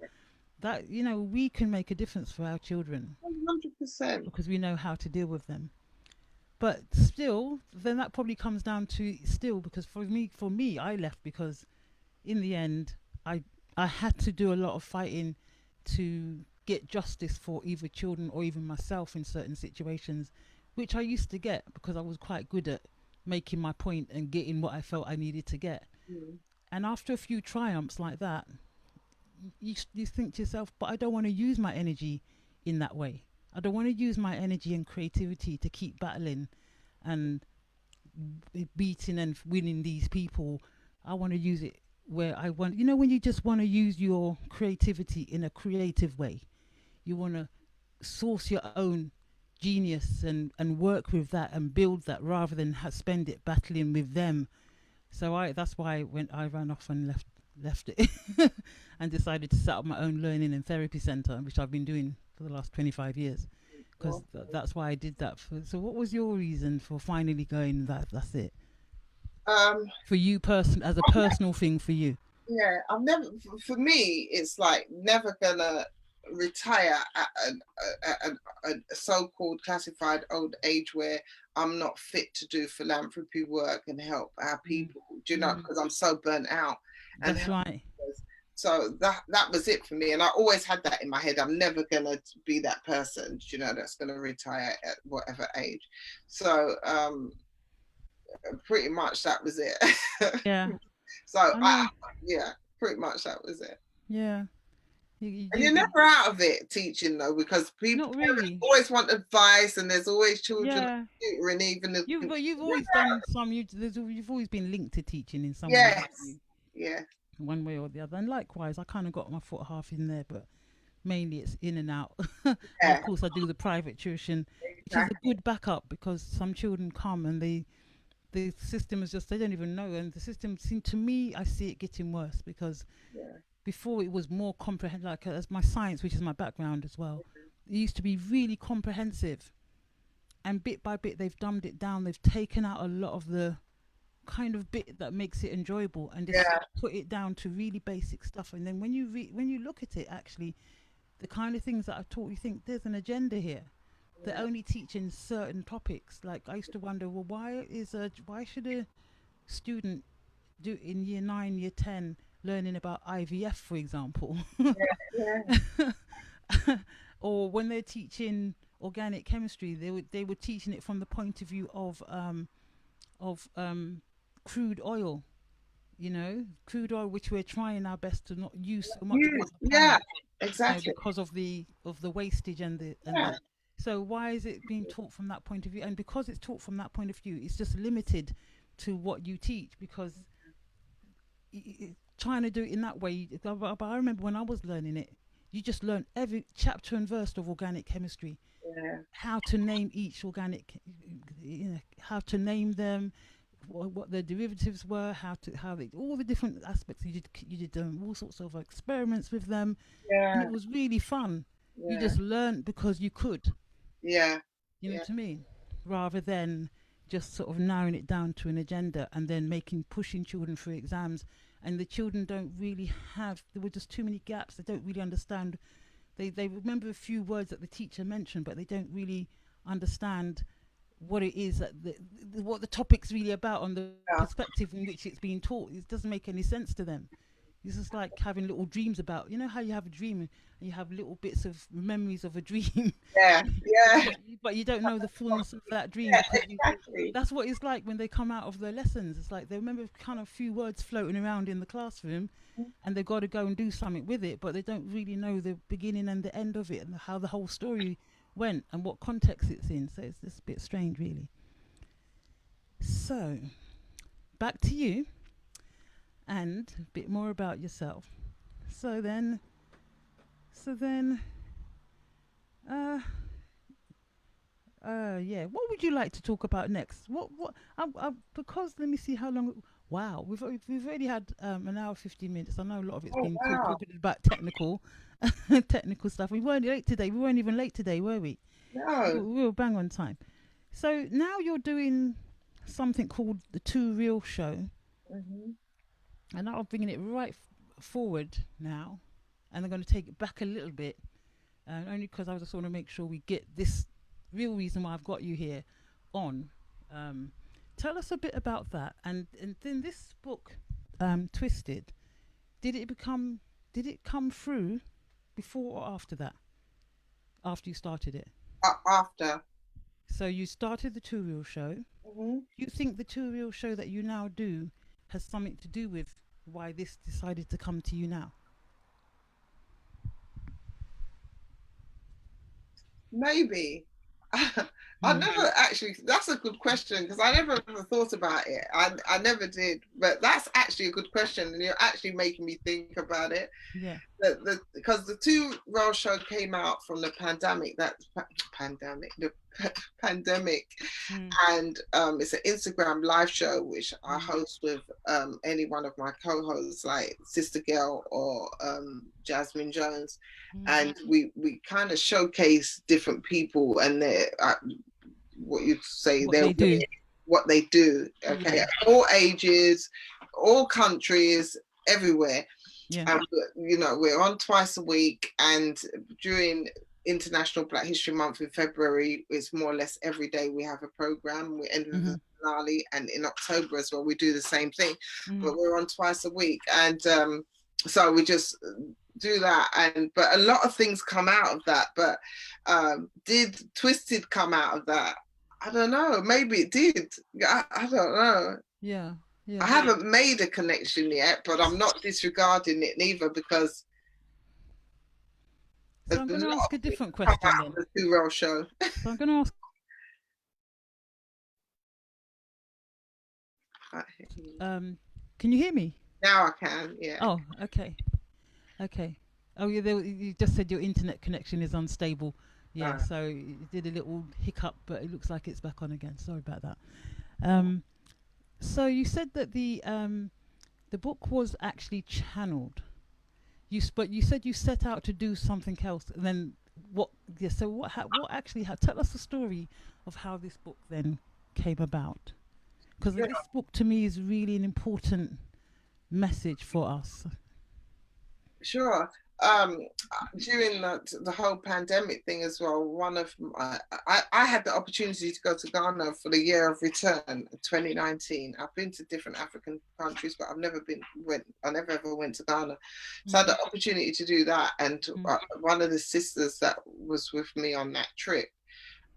that, we can make a difference for our children. 100%. Because we know how to deal with them. But still, then that probably comes down to because for me, I left because in the end, I had to do a lot of fighting to get justice for either children or even myself in certain situations, which I used to get because I was quite good at making my point and getting what I felt I needed to get. And after a few triumphs like that, you think to yourself, but I don't want to use my energy in that way. I don't want to use my energy and creativity to keep battling and beating and winning these people. I want to use it where I want, when you just want to use your creativity in a creative way, you want to source your own genius and work with that and build that rather than spend it battling with them. So that's why I ran off and left it and decided to set up my own learning and therapy center, which I've been doing for the last 25 years, because that's why I did that. So what was your reason for finally going, that's it? For you as a personal thing for you? Yeah, for me, it's like never gonna retire at a so-called classified old age where I'm not fit to do philanthropy work and help our people, because I'm so burnt out. That's right. So that was it for me. And I always had that in my head. I'm never going to be that person, that's going to retire at whatever age. So pretty much that was it. Yeah. So pretty much that was it. Yeah. And you're never out of it teaching though, because people always want advice, and there's always children tutoring, even you've always done some. You've always been linked to teaching in some way. Yeah. One way or the other, and likewise, I kind of got my foot half in there, but mainly it's in and out. And of course, I do the private tuition, which is a good backup because some children come and the system is just, they don't even know, and the system to me, I see it getting worse because. Before it was more comprehensive, like as my science, which is my background as well, it used to be really comprehensive, and bit by bit they've dumbed it down. They've taken out a lot of the kind of bit that makes it enjoyable and just put it down to really basic stuff. And then when you look at it, actually, the kind of things that I've taught, you think there's an agenda here. They're only teaching certain topics. Like I used to wonder, well, why should a student do in year 9, year 10 learning about IVF, for example, or when they're teaching organic chemistry, they were teaching it from the point of view of crude oil. You know, crude oil, which we're trying our best to not use so much on Use, the yeah, planet, you know, exactly. because of the wastage and Yeah, the. So why is it being taught from that point of view? And because it's taught from that point of view, it's just limited to what you teach because trying to do it in that way. But I remember when I was learning it, you just learn every chapter and verse of organic chemistry, yeah, how to name each organic, you know, how to name them, what their derivatives were, how they all the different aspects. You did all sorts of experiments with them, and yeah, it was really fun. You yeah, just learned because you could. yeah, You know yeah, what I mean? Rather than just sort of narrowing it down to an agenda and then pushing children through exams, and the children don't really have. There were just too many gaps. They don't really understand. They remember a few words that the teacher mentioned, but they don't really understand what it is that what the topic's really about on the yeah, perspective in which it's being taught. It doesn't make any sense to them. It's just like having little dreams about, you know, how you have a dream and you have little bits of memories of a dream, yeah, yeah, but you don't know the fullness of that dream yeah, because exactly. that's what it's like when they come out of their lessons. It's like they remember kind of a few words floating around in the classroom and they've got to go and do something with it, but they don't really know the beginning and the end of it and how the whole story went and what context it's in. So it's just a bit strange, really. So, back to you and a bit more about yourself. So then, so then, uh, yeah. What would you like to talk about next? Because let me see how long. Wow, we've already had an hour 50 minutes. I know a lot of it's Oh been wow, talking about technical, technical stuff. We weren't late today. We weren't even late today, were we? no. We were bang on time. So now you're doing something called the Two Real Show, Hmm. and now I'm bringing it right forward now, and I'm going to take it back a little bit, only because I just want to make sure we get this real reason why I've got you here on. Um, Tell us a bit about that, and then this book, Twisted. Did it become? Did it come through before or after that? After you started it. After. So you started the Two Real Show. Hmm. You think the Two Real Show that you now do has something to do with why this decided to come to you now? Maybe. I Mm. never actually, that's a good question because I never ever thought about it. I never did, but that's actually a good question, and you're actually making me think about it. Yeah. Because the Two Roll show came out from the pandemic, the pandemic, Mm. and it's an Instagram live show which I Mm. host with any one of my co-hosts like Sister Girl or Jasmine Jones, Mm. and we kind of showcase different people and their what you'd say What their they do. way, what they do. Okay, Yeah. all ages, all countries, everywhere. Yeah. You know, we're on twice a week, and during International Black History Month in February, it's more or less every day we have a program. We end with the Mm-hmm. finale, and in October as well, we do the same thing, Mm-hmm. but we're on twice a week, and so we just do that. And but a lot of things come out of that. But did Twisted come out of that? I don't know. Maybe it did. I don't know. Yeah. I Yeah. haven't made a connection yet, but I'm not disregarding it neither because So there's I'm a going to lot ask of a things different come question out of then. the Two Roll show. So I'm going to ask. Um, can you hear me? Now I can, yeah. Oh, okay. Okay. Oh, yeah. You just said your internet connection is unstable. Yeah. Right. So it did a little hiccup, but it looks like it's back on again. Sorry about that. Um, so you said that the book was actually channeled. But you said you set out to do something else, and then what? Yeah. So what actually? Tell us the story of how this book then came about, because Yeah, this book to me is really an important message for us. sure. During the whole pandemic thing as well, one of I had the opportunity to go to Ghana for the year of return, 2019. I've been to different African countries, but I never ever went to Ghana. So I had Mm, the opportunity to do that, and mm, one of the sisters that was with me on that trip,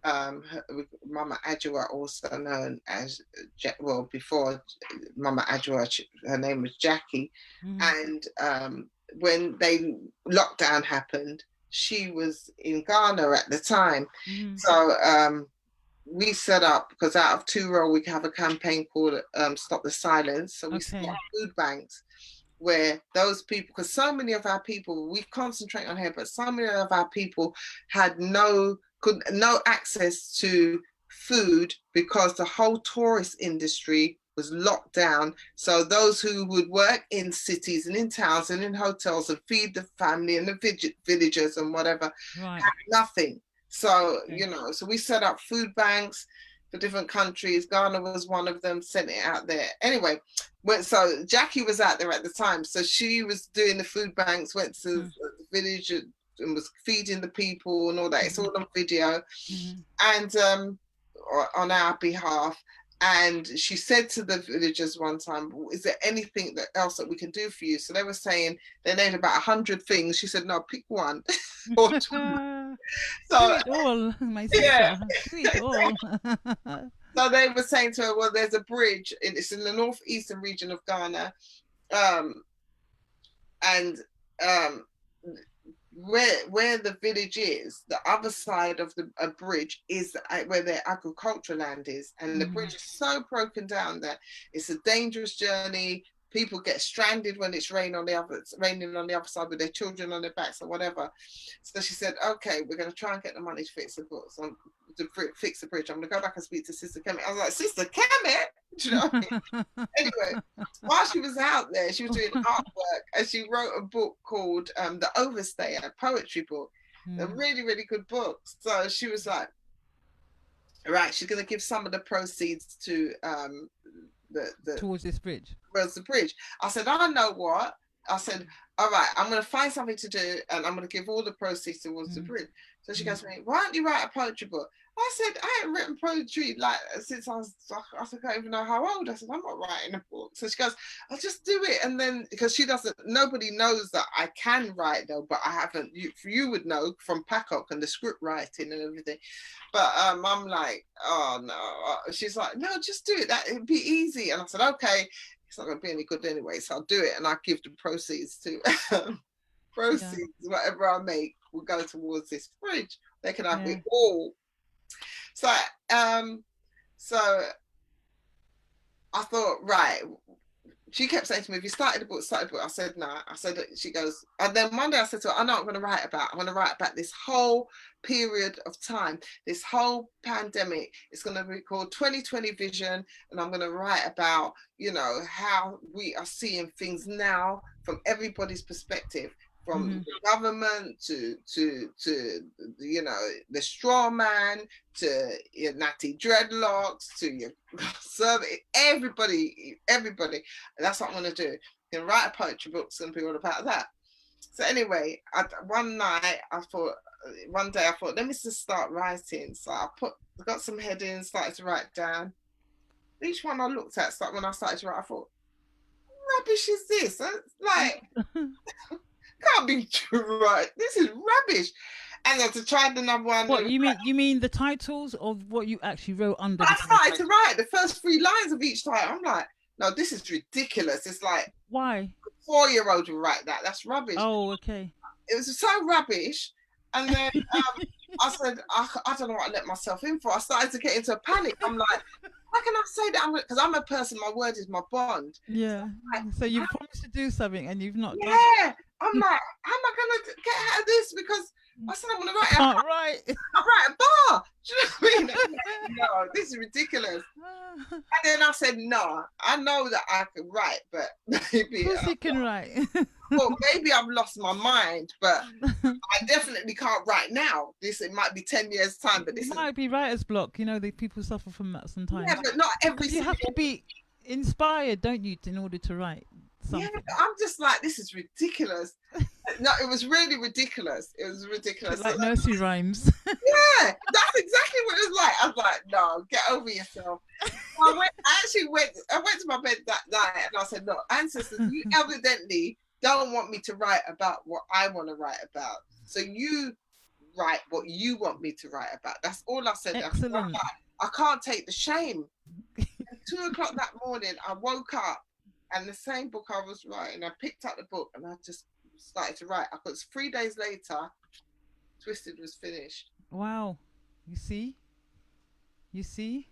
Mama Adjua, also known as well, before Mama Adjua, her name was Jackie. And when they lockdown happened, she was in Ghana at the time. So we set up, because out of 2 Row we have a campaign called Stop the Silence. So we set up food banks where those people, because so many of our people, we concentrate on here, but so many of our people had no access to food because the whole tourist industry was locked down. So those who would work in cities and in towns and in hotels and feed the family and the villagers and whatever had nothing. So, you know, so we set up food banks for different countries. Ghana was one of them, sent it out there. Anyway, so Jackie was out there at the time. So she was doing the food banks, went to the village and was feeding the people and all that. It's all on video. And on our behalf. And she said to the villagers one time, is there anything else that we can do for you? So they were saying, they named about 100 things. She said, no, pick one. Or two. So, do it all, my sister. Do it all. So they were saying to her, well, there's a bridge. It's in the northeastern region of Ghana. Where the village is, the other side of a bridge is where their agricultural land is, and the bridge is so broken down that it's a dangerous journey. People get stranded when it's raining on the other side with their children on their backs or whatever. So she said, okay, we're going to try and get the money to fix the books, to fix the bridge. I'm going to go back and speak to Sister Kemet. I was like, Sister Kemet? Do you know what I mean? Anyway, while she was out there, she was doing artwork, and she wrote a book called The Overstay, a poetry book, a really, really good book. So she was like, right, she's going to give some of the proceeds to towards this bridge. Towards the bridge. I said, I know what. I said, all right, I'm going to find something to do, and I'm going to give all the proceeds towards the bridge. So she goes to me, why don't you write a poetry book? I said, I haven't written poetry like since I don't even know how old. I said, I'm not writing a book. So she goes, I'll just do it. And then, because nobody knows that I can write though, but I haven't, you would know from Pacock and the script writing and everything. But I'm like, oh no. She's like, no, just do it. It'd be easy. And I said, okay, it's not going to be any good anyway. So I'll do it. And I'll give the proceeds to, whatever I make will go towards this bridge. They can have it all. So I thought, right. She kept saying to me, "If you started the book, I said, no. I said, she goes, and then one day I said to her, I know what I'm going to write about. I'm going to write about this whole period of time, this whole pandemic. It's going to be called 2020 Vision. And I'm going to write about, you know, how we are seeing things now from everybody's perspective. From the government to you know, the straw man, to your natty dreadlocks, to your servant, everybody. That's what I'm going to do. You can write a poetry book, it's going to be all about that. So anyway, one day I thought, let me just start writing. So I got some headings, started to write down. Each one I looked at, when I started to write, I thought, rubbish is this? Like... can't be true, right? This is rubbish. And I had to try another one. What you mean the titles of what you actually wrote under? I started to write the first 3 lines of each title. I'm like, no, this is ridiculous. It's like, why? A 4-year-old would write that. That's rubbish. Oh, okay. It was so rubbish. And then I said, I don't know what I let myself in for. I started to get into a panic. I'm like, how can I say that? Because I'm a person, my word is my bond. Yeah. So you promised to do something and you've not done it. Yeah. I'm like, how am I going to get out of this? Because I said I'm going to write I'll write a bar. Do you know what I mean? No, this is ridiculous. And then I said, no, I know that I can write, but maybe... Of course you can write. Well, maybe I've lost my mind, but I definitely can't write now. It might be 10 years' time, but this might be writer's block. You know, people suffer from that sometimes. Yeah, but not every You have to be inspired, don't you, in order to write something. Yeah, I'm just like, this is ridiculous. No, it was really ridiculous. It was ridiculous. Like nursery rhymes. Yeah, that's exactly what it was like. I was like, no, get over yourself. I went to my bed that night and I said, look, ancestors, you evidently don't want me to write about what I want to write about. So you write what you want me to write about. That's all I said. Excellent. I can't take the shame. At 2 o'clock that morning, I woke up and the same book I was writing, I picked up the book and I just started to write. Because 3 days later, Twisted was finished. Wow. You see? You see?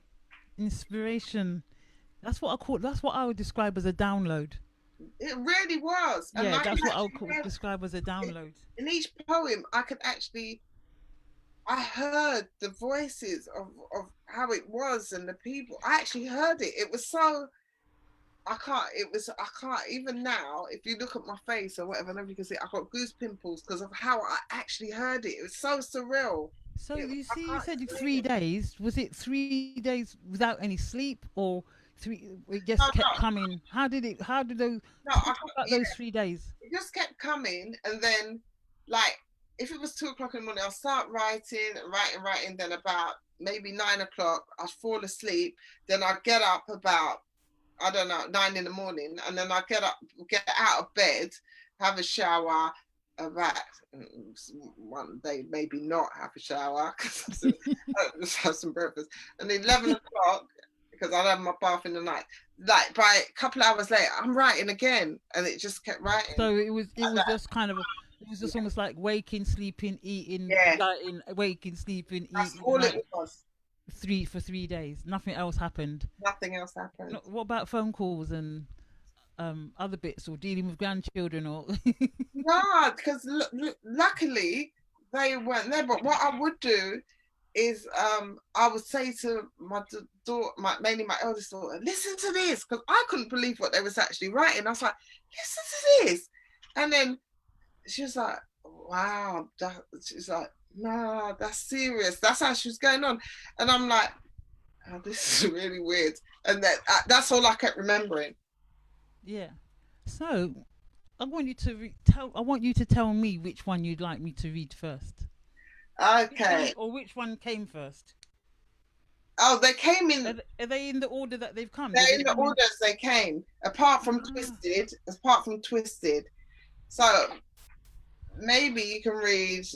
Inspiration. That's what I call. That's what I would describe as a download. It really was. And Yeah, I that's can what I would actually hear describe as a download. in each poem, I heard the voices of how it was and the people. I actually heard it. It was so, I can't, even now, if you look at my face or whatever, nobody can see, I've got goose pimples because of how I actually heard it. It was so surreal. So you I see, you can't said explain 3 days. Was it 3 days without any sleep, or three? It No, just kept coming. How did it? How did those? no, Talk about yeah, those 3 days. it just kept coming. And then, like, if it was 2 o'clock in the morning, I'll start writing. Then about maybe 9 o'clock, I'll fall asleep. Then I'd get up about, I don't know, 9 in the morning. And then I'd get out of bed, have a shower, about one day, maybe not have a shower, just have some breakfast. And 11 o'clock, because I'd have my bath in the night. Like by a couple of hours later, I'm writing again, and it just kept writing. So it was just kind of it was just almost like waking, sleeping, eating, Yeah, writing, waking, sleeping, that's eating, all like it was. for 3 days. Nothing else happened. Nothing else happened. What about phone calls and other bits, or dealing with grandchildren, or No, because luckily they weren't there. But what I would do is I would say to my daughter, mainly my eldest daughter, listen to this, because I couldn't believe what they was actually writing. I was like, listen to this. And then she was like, wow. She's like, nah, that's serious. That's how she was going on. And I'm like, oh, this is really weird. And that's all I kept remembering. yeah. So I want you to tell. I want you to tell me which one you'd like me to read first. Which one, Okay. or which one came first? Oh, they came in. Are they in the order that they've come? Did They're they in the come in? order as they came, Ah. apart from Twisted. So maybe you can read.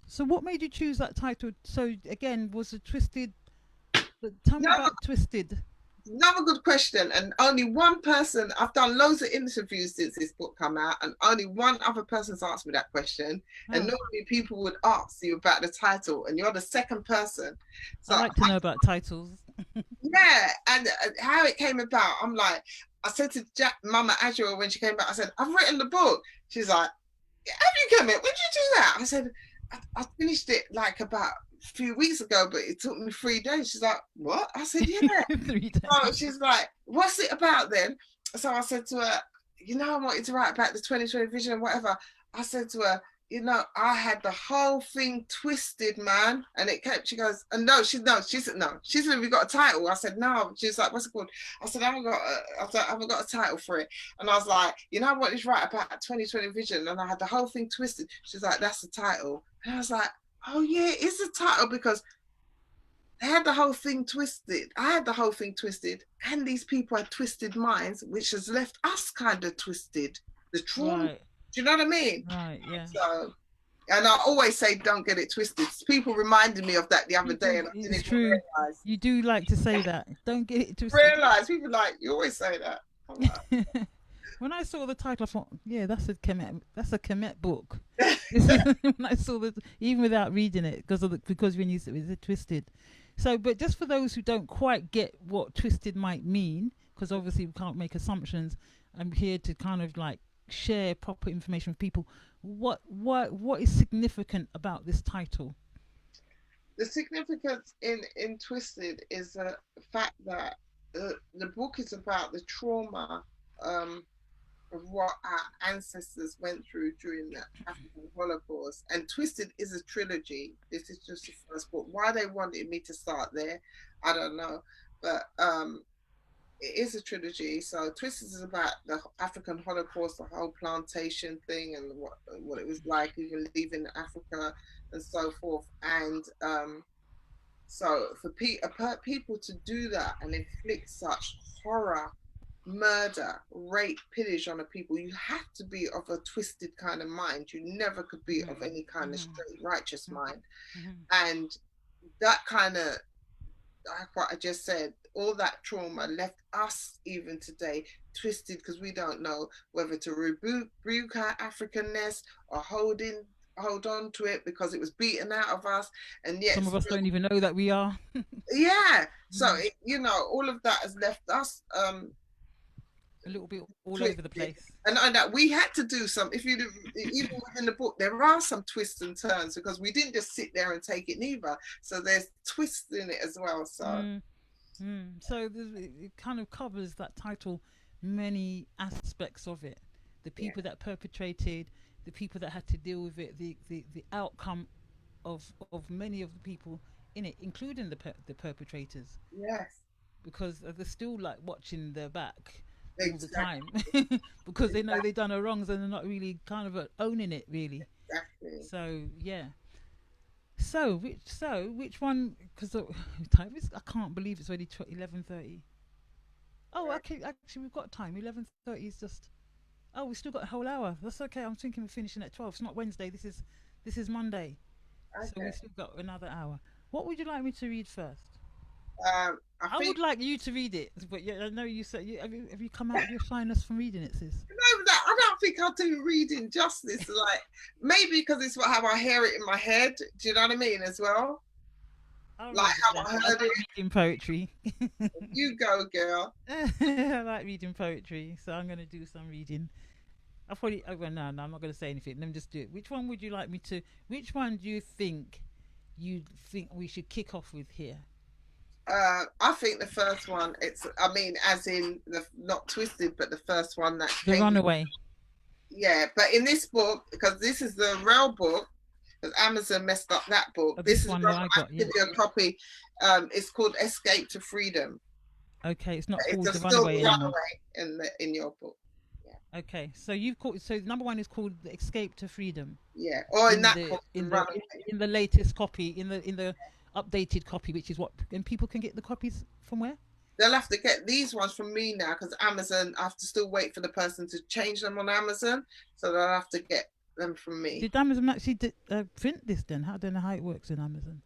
So what made you choose that title? So again, was a twisted. Tell me Another, about twisted. another good question. And only one person, I've done loads of interviews since this book come out, and only one other person's asked me that question. And Oh, normally people would ask you about the title, and you're the second person. I So like to know about titles. yeah, and how it came about, I'm like, I said to Mama Adjua when she came back, I said, I've written the book. She's like, have you come in? When did you do that? I said, I finished it like about a few weeks ago, but it took me 3 days. She's like, what? I said, yeah. 3 days. So she's like, what's it about then? So I said to her, I wanted to write about the 2020 vision and whatever. I said to her, I had the whole thing twisted, man. And it kept, she goes, and she said, no. She said, have you got a title? I said, no. She's like, what's it called? I said, I haven't got a title for it. And I was like, I wanted to write about 2020 vision, and I had the whole thing twisted. She's like, that's the title. And I was like, oh yeah, it is the title, because they had the whole thing twisted. I had the whole thing twisted, and these people had twisted minds, which has left us kind of twisted. The trauma. Right. Do you know what I mean? Right. Yeah. So, and I always say, don't get it twisted. People reminded me of that the other day, and I didn't It's even true. realize. You do like to say that. Don't get it twisted. Realize people like, you always say that. I'm like, When I saw the title, I thought, yeah, that's a Kemet. That's a Kemet book. When I saw the, even without reading it, because when you said it's twisted. So, but just for those who don't quite get what twisted might mean, because obviously we can't make assumptions. I'm here to kind of like share proper information with people. What is significant about this title? the significance in Twisted is the fact that the book is about the trauma of what our ancestors went through during the African Holocaust. And Twisted is a trilogy. This is just the first book. Why they wanted me to start there, I don't know. But it is a trilogy. So Twisted is about the African Holocaust, the whole plantation thing, and what it was like even leaving Africa and so forth. And so for people to do that and inflict such horror murder, rape, pillage on a people, you have to be of a twisted kind of mind. You never could be of any kind of straight, righteous mind. And that kind of, like what I just said, all that trauma left us even today twisted because we don't know whether to rebuke our Africanness or hold on to it because it was beaten out of us, and yet Some of us don't even know that we are. yeah. So all of that has left us A little bit all over the twisted. place. And that we had to do some. If you even within the book, there are some twists and turns because we didn't just sit there and take it neither. So there's twists in it as well. So So it kind of covers that title, many aspects of it. The yeah, people that perpetrated, the people that had to deal with it, the outcome of many of the people in it, including the perpetrators, yes, because they're still like watching their back all the exactly, time because they know they've done the wrongs and they're not really kind of owning it really. exactly. So yeah. So which one? Because time is, I can't believe it's already 11:30. Oh, Yeah. okay. Actually, we've got time. 11:30 is just. Oh, we still got a whole hour. That's okay. I'm thinking we're finishing at 12. It's not Wednesday. This is Monday. So we Okay. still got another hour. What would you like me to read first? I I think would like you to read it, but yeah, I know you said have you come out of your shyness from reading it, sis? no, that I don't think I'll do reading justice. Like maybe because it's how I hear it in my head. Do you know what I mean? As well, I'll like read it how then. I I heard like it. reading poetry. You go, girl. I like reading poetry, so I'm going to do some reading. I probably. Oh, well, no, I'm not going to say anything. Let me just do it. Which one would you like me to? Which one do you think we should kick off with here? I think the first one. I mean, as in the not twisted, but the first one that The came. Runaway. Yeah, but in this book, because this is the real book, because Amazon messed up that book. Oh, This this is one I that I got. give Yeah. you a copy. It's called Escape to Freedom. Okay, it's not It's called The still Runaway the anymore. runaway in your book. Yeah, Okay, so you've called. So number one is called The Escape to Freedom yeah. Or in in that the book, the runaway. in the latest copy in the updated copy, which is what, and people can get the copies from where? They'll have to get these ones from me now because Amazon. I have to still wait for the person to change them on Amazon, so they'll have to get them from me. Did Amazon actually print this then? I don't know how it works in Amazon.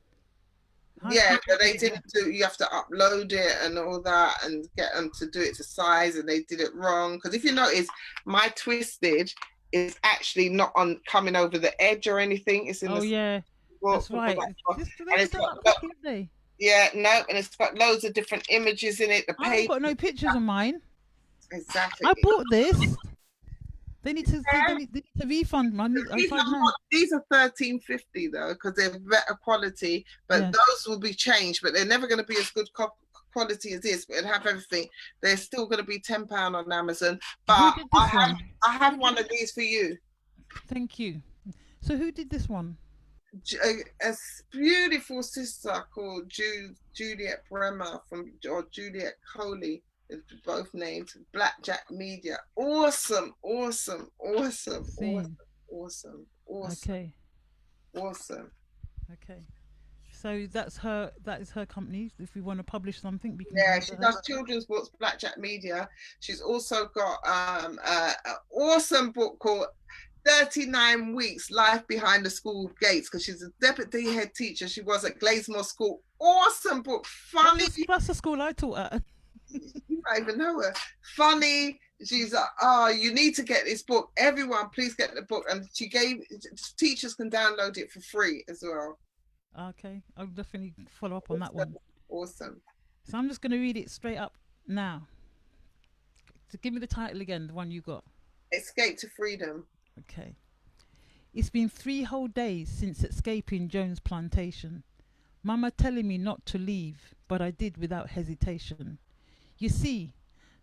How do Yeah, people but they get it? didn't do. You have to upload it and all that, and get them to do it to size, and they did it wrong. Because if you notice, my twisted is actually not on coming over the edge or anything. It's in Oh the yeah, book, that's right. They and haven't it's done got that properly, have they? yeah, no, and it's got loads of different images in it. The I haven't page got no pictures of mine. exactly. I bought this. They need to refund money. I These are tried now. not, these are 13.50 though because they're better quality, but Yeah. those will be changed. But they're never going to be as good quality as this. But it have everything. They're still going to be £10 on Amazon. Who But did this one? I have one of these for you. Thank you. So who did this one? A beautiful sister called Juliet Bremer or Juliet Coley. Both names. Blackjack Media. Awesome, awesome, awesome, awesome, Scene. awesome, awesome, Okay. awesome. Okay. So that's her. That is her company. If we want to publish something, we can come Yeah, to she her. does children's books, Blackjack Media. She's also got an awesome book called 39 Weeks Life Behind the School Gates because she's a deputy head teacher. She was at Glazemore School. Awesome book, funny. That's the school I taught at. You might even know her. Funny. She's like, oh, you need to get this book. Everyone, please get the book. And she gave teachers can download it for free as well. Okay, I'll definitely follow up on that one. Awesome. So I'm just going to read it straight up now. So give me the title again, the one you got. Escape to Freedom. Okay. It's been 3 whole days since escaping Jones Plantation. Mama telling me not to leave, but I did without hesitation. You see,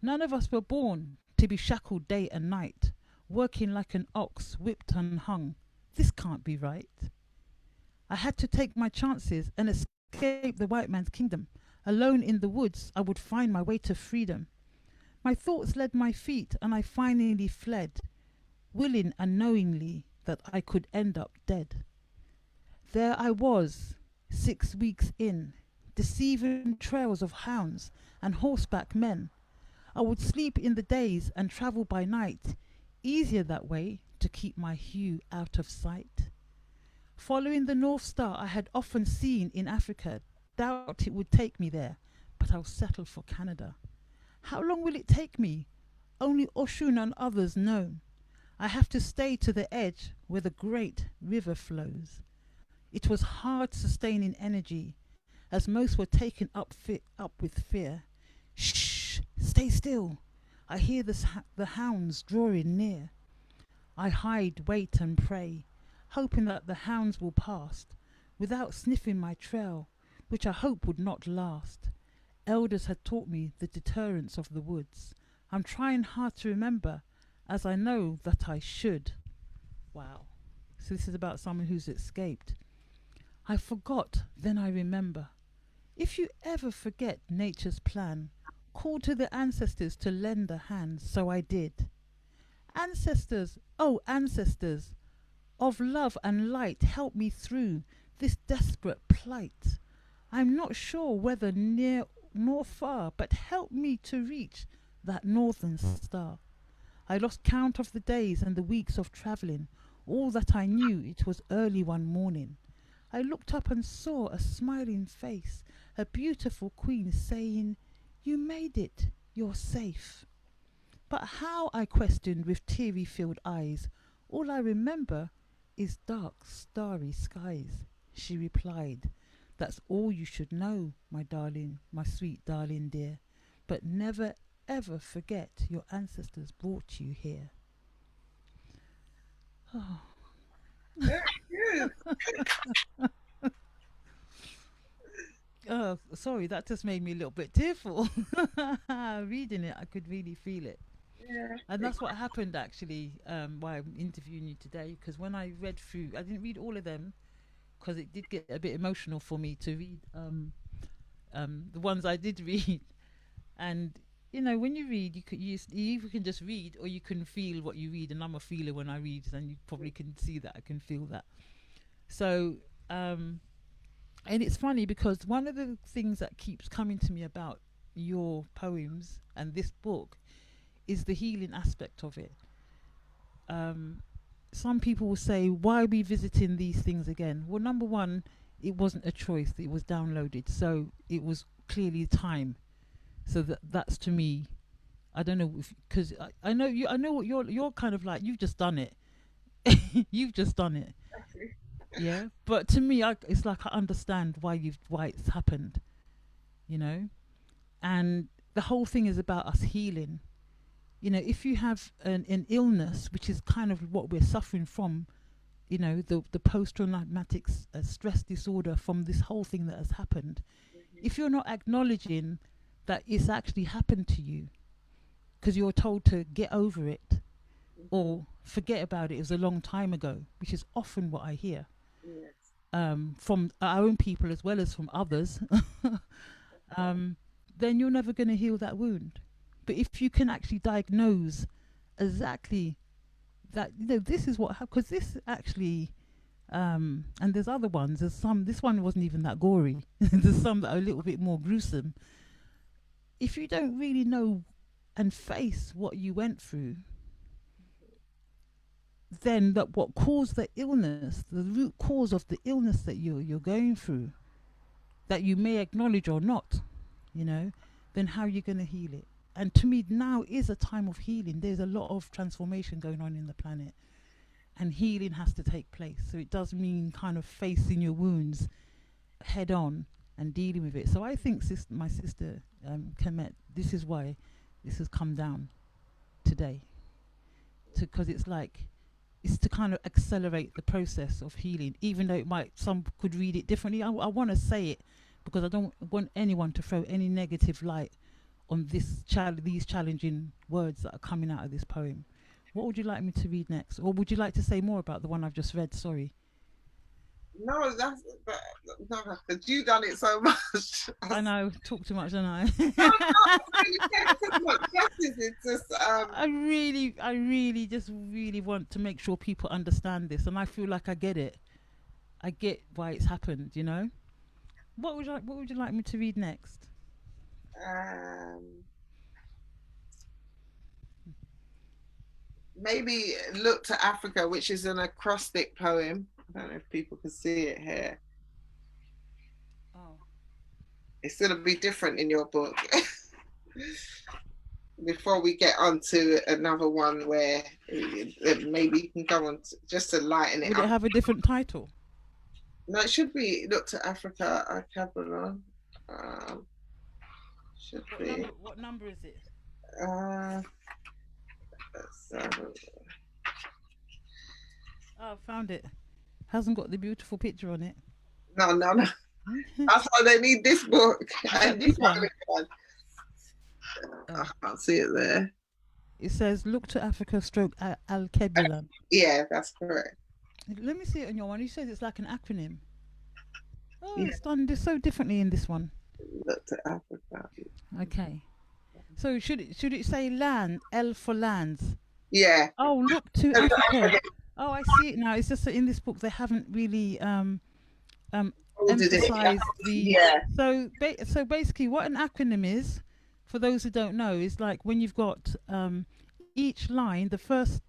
none of us were born to be shackled day and night, working like an ox whipped and hung. This can't be right. I had to take my chances and escape the white man's kingdom. Alone in the woods, I would find my way to freedom. My thoughts led my feet, and I finally fled, willing and knowingly that I could end up dead. There I was, 6 weeks in, deceiving trails of hounds and horseback men. I would sleep in the days and travel by night, easier that way to keep my hue out of sight. Following the North Star I had often seen in Africa, doubt it would take me there, but I'll settle for Canada. How long will it take me? Only Oshun and others know. I have to stay to the edge where the great river flows. It was hard sustaining energy, as most were taken up with fear. Shh, stay still. I hear the hounds drawing near. I hide, wait and pray, hoping that the hounds will pass, without sniffing my trail, which I hope would not last. Elders had taught me the deterrence of the woods. I'm trying hard to remember, as I know that I should. Wow. So this is about someone who's escaped. I forgot, then I remember. If you ever forget nature's plan, call to the ancestors to lend a hand, so I did. Ancestors, oh ancestors, of love and light, help me through this desperate plight. I'm not sure whether near nor far, but help me to reach that northern star. I lost count of the days and the weeks of travelling. All that I knew, it was early one morning. I looked up and saw a smiling face, a beautiful queen saying, "You made it, you're safe." But how, I questioned with teary-filled eyes. All I remember is dark, starry skies. She replied, "That's all you should know, my darling, my sweet darling dear. But never, ever forget your ancestors brought you here." Oh. Yes. Oh, sorry, that just made me a little bit tearful. Reading it, I could really feel it. Yeah. And that's what happened actually, why I'm interviewing you today. Because when I read through, I didn't read all of them because it did get a bit emotional for me to read the ones I did read. And you know, when you read, you either can just read or you can feel what you read. And I'm a feeler when I read, and you probably can see that I can feel that. So, and it's funny because one of the things that keeps coming to me about your poems and this book is the healing aspect of it. Some people will say, why are we visiting these things again? Well, number one, it wasn't a choice, it was downloaded, so it was clearly time. So that's to me, I don't know, because I know you, I know what you're kind of like, you've just done it. You've just done it. Yeah, but to me, it's like I understand why it's happened, you know. And the whole thing is about us healing. You know, if you have an illness, which is kind of what we're suffering from, you know, the post-traumatic stress disorder from this whole thing that has happened, if you're not acknowledging that it's actually happened to you, because you're told to get over it or forget about it, it was a long time ago, which is often what I hear. Yes. From our own people as well as from others, then you're never going to heal that wound. But if you can actually diagnose exactly that, you know, this is what, because this actually, and there's other ones, there's some, this one wasn't even that gory, there's some that are a little bit more gruesome. If you don't really know and face what you went through, then that what caused the illness, the root cause of the illness that you're going through, that you may acknowledge or not, you know, then how are you going to heal it? And to me, now is a time of healing. There's a lot of transformation going on in the planet, and healing has to take place. So it does mean kind of facing your wounds head on and dealing with it. So I think my sister Kemet, this is why this has come down today, because it's like, it's to kind of accelerate the process of healing, even though it might, some could read it differently. I want to say it because I don't want anyone to throw any negative light on these challenging words that are coming out of this poem. What would you like me to read next? Or would you like to say more about the one I've just read? Sorry. No, no, because you've done it so much. I know, talk too much, don't I? It's just, I really just really want to make sure people understand this, and I feel like I get it. I get why it's happened, you know. What would you like me to read next? maybe Look to Africa, which is an acrostic poem. I don't know if people can see it here. Oh. It's going to be different in your book. Before we get on to another one where maybe you can go on just to lighten it Would it up. have a different title? No, it should be Look to Africa, Arcabalon. Should be. What number is it? Uh, so, Oh, found it. Hasn't got the beautiful picture on it. no, no, no. That's why they need this book. And this one? I can't see it there. It says "Look to Africa" stroke Al-Kebilan. Yeah, that's correct. Let me see it on your one. You said it's like an acronym. Oh, Yeah. it's done this so differently in this one. Look to Africa. Okay. So should it say land? L for lands. Yeah. Oh, look to Africa. Oh, I see it now. It's just that in this book they haven't really emphasized the. Yeah. So basically, what an acronym is, for those who don't know, is like when you've got each line, the first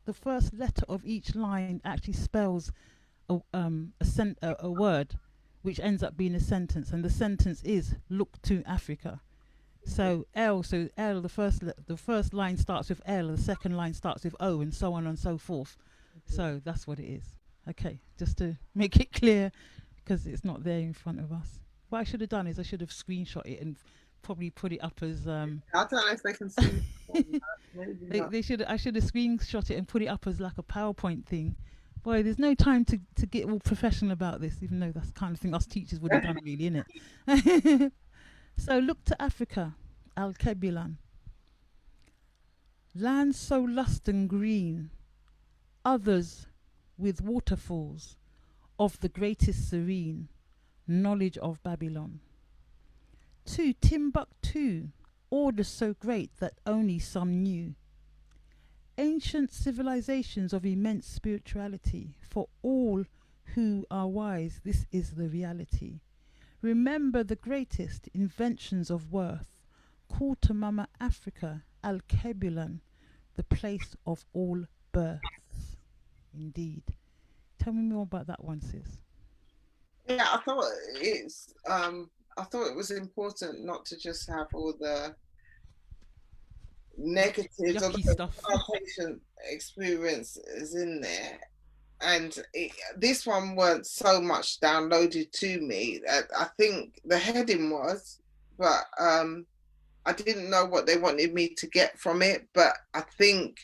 letter of each line actually spells a word, which ends up being a sentence, and the sentence is "Look to Africa." So L, the first line starts with L, the second line starts with O, and so on and so forth. So that's what it is. Okay, just to make it clear, because it's not there in front of us. What I should have done is I should have screenshot it and probably put it up as. I don't know if they can see. I should have screenshot it and put it up as like a PowerPoint thing. Boy, there's no time to get all professional about this, even though that's the kind of thing us teachers would have done, really, innit? So look to Africa, Al-Kebilan. Land so lust and green, others with waterfalls of the greatest serene knowledge of Babylon. To Timbuktu, order so great that only some knew. Ancient civilizations of immense spirituality, for all who are wise, this is the reality. Remember the greatest inventions of worth. Call to Mama Africa, Al-Kebulan, the place of all births. Indeed. Tell me more about that one, sis. Yeah, I thought it was important not to just have all the negatives or Yucky the stuff. patient experience is in there. And this one weren't so much downloaded to me. I think the heading was, but I didn't know what they wanted me to get from it. But I think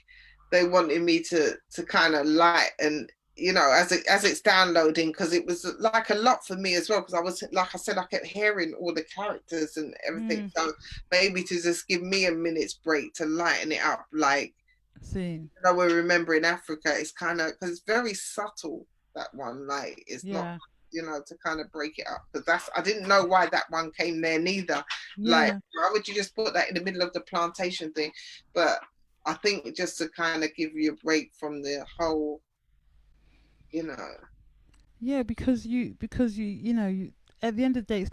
they wanted me to kind of lighten, as it's downloading, because it was like a lot for me as well. Because I was, like I said, I kept hearing all the characters and everything. So maybe to just give me a minute's break to lighten it up, like. See. We're remembering Africa. It's kind of, because it's very subtle, that one. Like, it's not, to kind of break it up. Because I didn't know why that one came there neither. Yeah. Like, why would you just put that in the middle of the plantation thing? But I think just to kind of give you a break from the whole, Yeah, because you at the end of the day,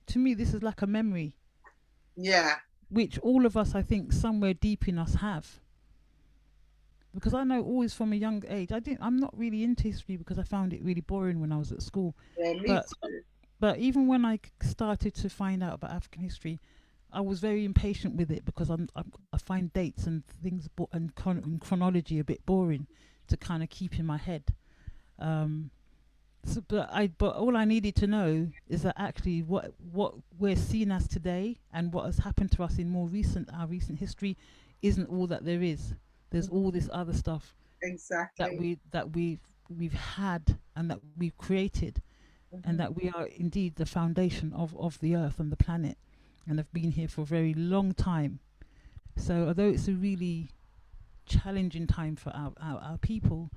to me, this is like a memory. Yeah. Which all of us, I think, somewhere deep in us have. Because I know always from a young age, I'm not really into history because I found it really boring when I was at school. Yeah, me too. But even when I started to find out about African history, I was very impatient with it because I find dates and things and chronology a bit boring to kind of keep in my head. But all I needed to know is that actually what we're seen as today and what has happened to us in our recent history isn't all that there is. There's all this other stuff exactly that we've had and that we've created, and that we are indeed the foundation of the earth and the planet, and have been here for a very long time. So although it's a really challenging time for our people,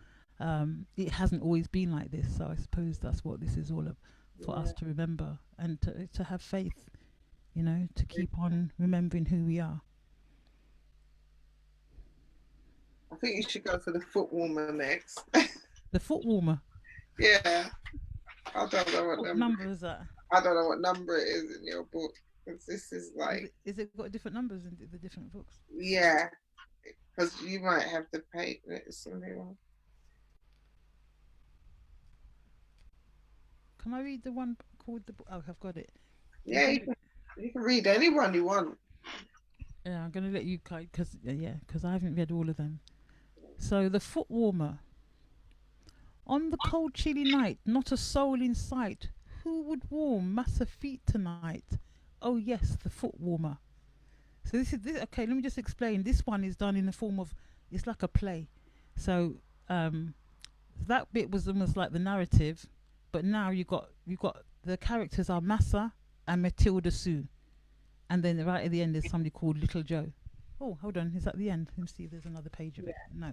it hasn't always been like this. So I suppose that's what this is all for us to remember and to have faith, to keep on remembering who we are. I think you should go for the foot warmer next. The foot warmer? Yeah. I don't know what number is that? I don't know what number it is in your book. Because this is Is like, is it got different numbers in the different books? yeah, because you might have to pay something. Can I read the one called the? Oh, I've got it. There's Yeah, a. you can read anyone you want. Yeah, I'm gonna let you because because I haven't read all of them. So the foot warmer. On the cold, chilly night, not a soul in sight. Who would warm massive feet tonight? Oh yes, the foot warmer. So this. Okay, let me just explain. This one is done in the form of it's like a play. So um, that bit was almost like the narrative, but now you got the characters are Massa and Matilda Sue, and then right at the end there's somebody called Little Joe. Oh, hold on, is that the end? Let me see if there's another page of it. No,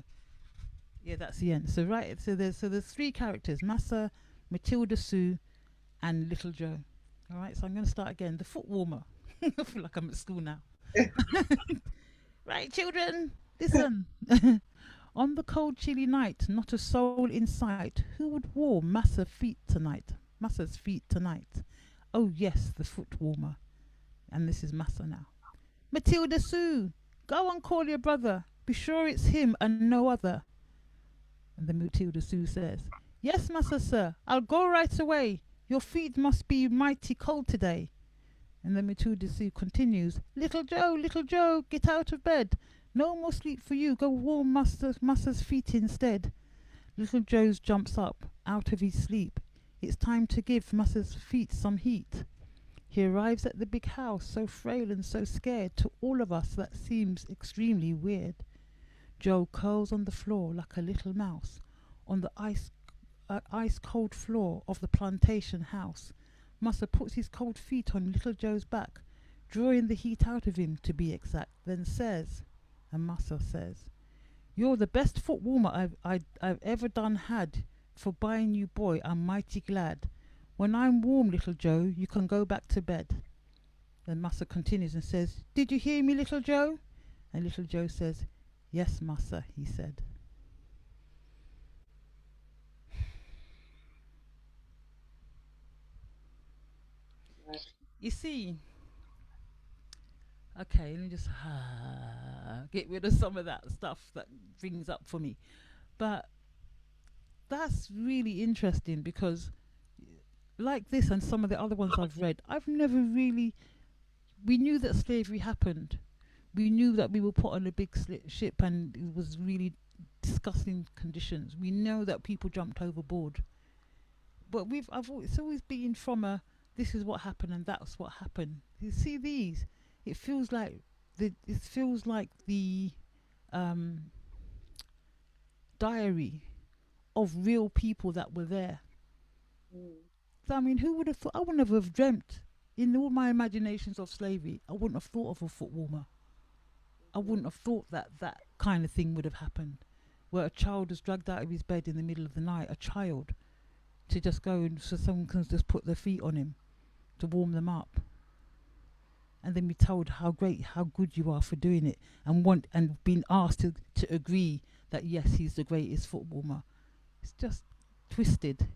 yeah, that's the end. So there's three characters: Massa, Matilda Sue, and Little Joe. All right, so I'm going to start again. The foot warmer. I feel like I'm at school now. Right, children, listen. On the cold, chilly night, not a soul in sight. Who would warm Massa's feet tonight? Oh yes, the foot warmer. And this is Massa now. Matilda Sue, go and call your brother. Be sure it's him and no other. And then Matilda Sue says, yes, Massa sir, I'll go right away. Your feet must be mighty cold today. And then Matilda Sue continues, Little Joe, get out of bed. No more sleep for you. Go warm Massa's feet instead. Little Joe jumps up, out of his sleep. It's time to give Massa's feet some heat. He arrives at the big house, so frail and so scared. To all of us that seems extremely weird. Joe curls on the floor like a little mouse, on the ice cold floor of the plantation house. Massa puts his cold feet on Little Joe's back, drawing the heat out of him to be exact, then says, and Massa says, you're the best foot warmer I've ever done had. For buying you, boy, I'm mighty glad. When I'm warm, Little Joe, you can go back to bed. Then Massa continues and says, did you hear me, Little Joe? And Little Joe says, yes, Massa, he said. You see, okay, let me just get rid of some of that stuff that brings up for me. But that's really interesting because, like this and some of the other ones I've read, I've never really. We knew that slavery happened. We knew that we were put on a big ship and it was really disgusting conditions. We know that people jumped overboard. But it's always been from a this is what happened and that's what happened. You see these, it feels like the um, diary of real people that were there. Mm. So, I mean, who would have thought? I would never have dreamt in all my imaginations of slavery. I wouldn't have thought of a foot warmer. I wouldn't have thought that that kind of thing would have happened, where a child was dragged out of his bed in the middle of the night, a child, to just go and so someone can just put their feet on him to warm them up, and then be told how great, how good you are for doing it, and being asked to agree that yes, he's the greatest foot warmer. It's just twisted.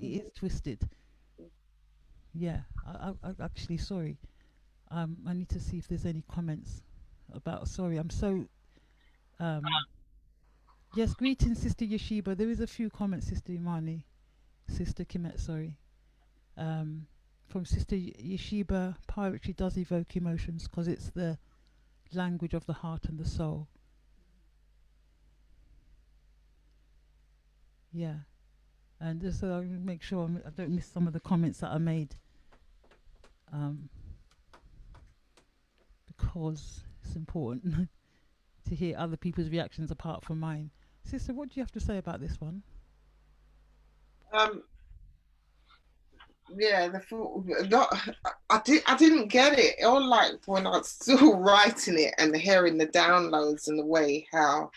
It is twisted. Yeah, I actually sorry. I need to see if there's any comments about. Sorry, I'm so. Um, yes, greetings, Sister Yeshiba. There is a few comments, Sister Imani, Sister Kemet. Sorry. Um, from Sister Yeshiba, poetry does evoke emotions because it's the language of the heart and the soul. Yeah, and just so I make sure I don't miss some of the comments that I made. Um, because it's important to hear other people's reactions apart from mine. Sister, what do you have to say about this one? Um, yeah, not, I didn't get it. All like when I was still writing it and hearing the downloads and the way how,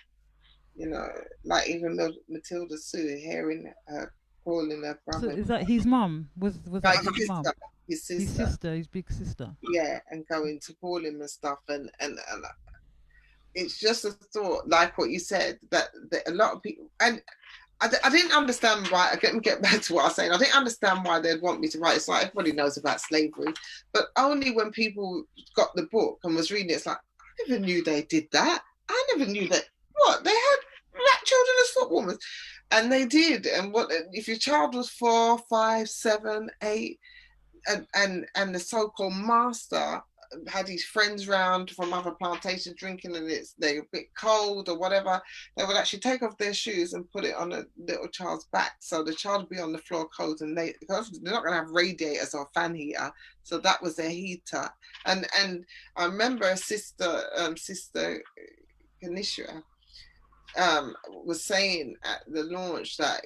you know, like even Matilda Sue hearing her calling her So brother, is that his mum? Was that like his mum? his His sister, sister, his big sister. yeah, and going to call him and stuff, and it's just a thought, like what you said, that a lot of people, and I didn't understand why. I get back to what I was saying. I didn't understand why they'd want me to write. It's like everybody knows about slavery, but only when people got the book and was reading it, it's like I never knew they did that. I never knew that. What they had black children as footballers, and they did. And what if your child was 4, 5, 7, 8, and the so-called master had his friends round from other plantations drinking, and they're a bit cold or whatever, they would actually take off their shoes and put it on a little child's back, so the child would be on the floor cold, and they're not going to have radiators or fan heater, so that was their heater. And I remember sister Kanisha was saying at the launch that,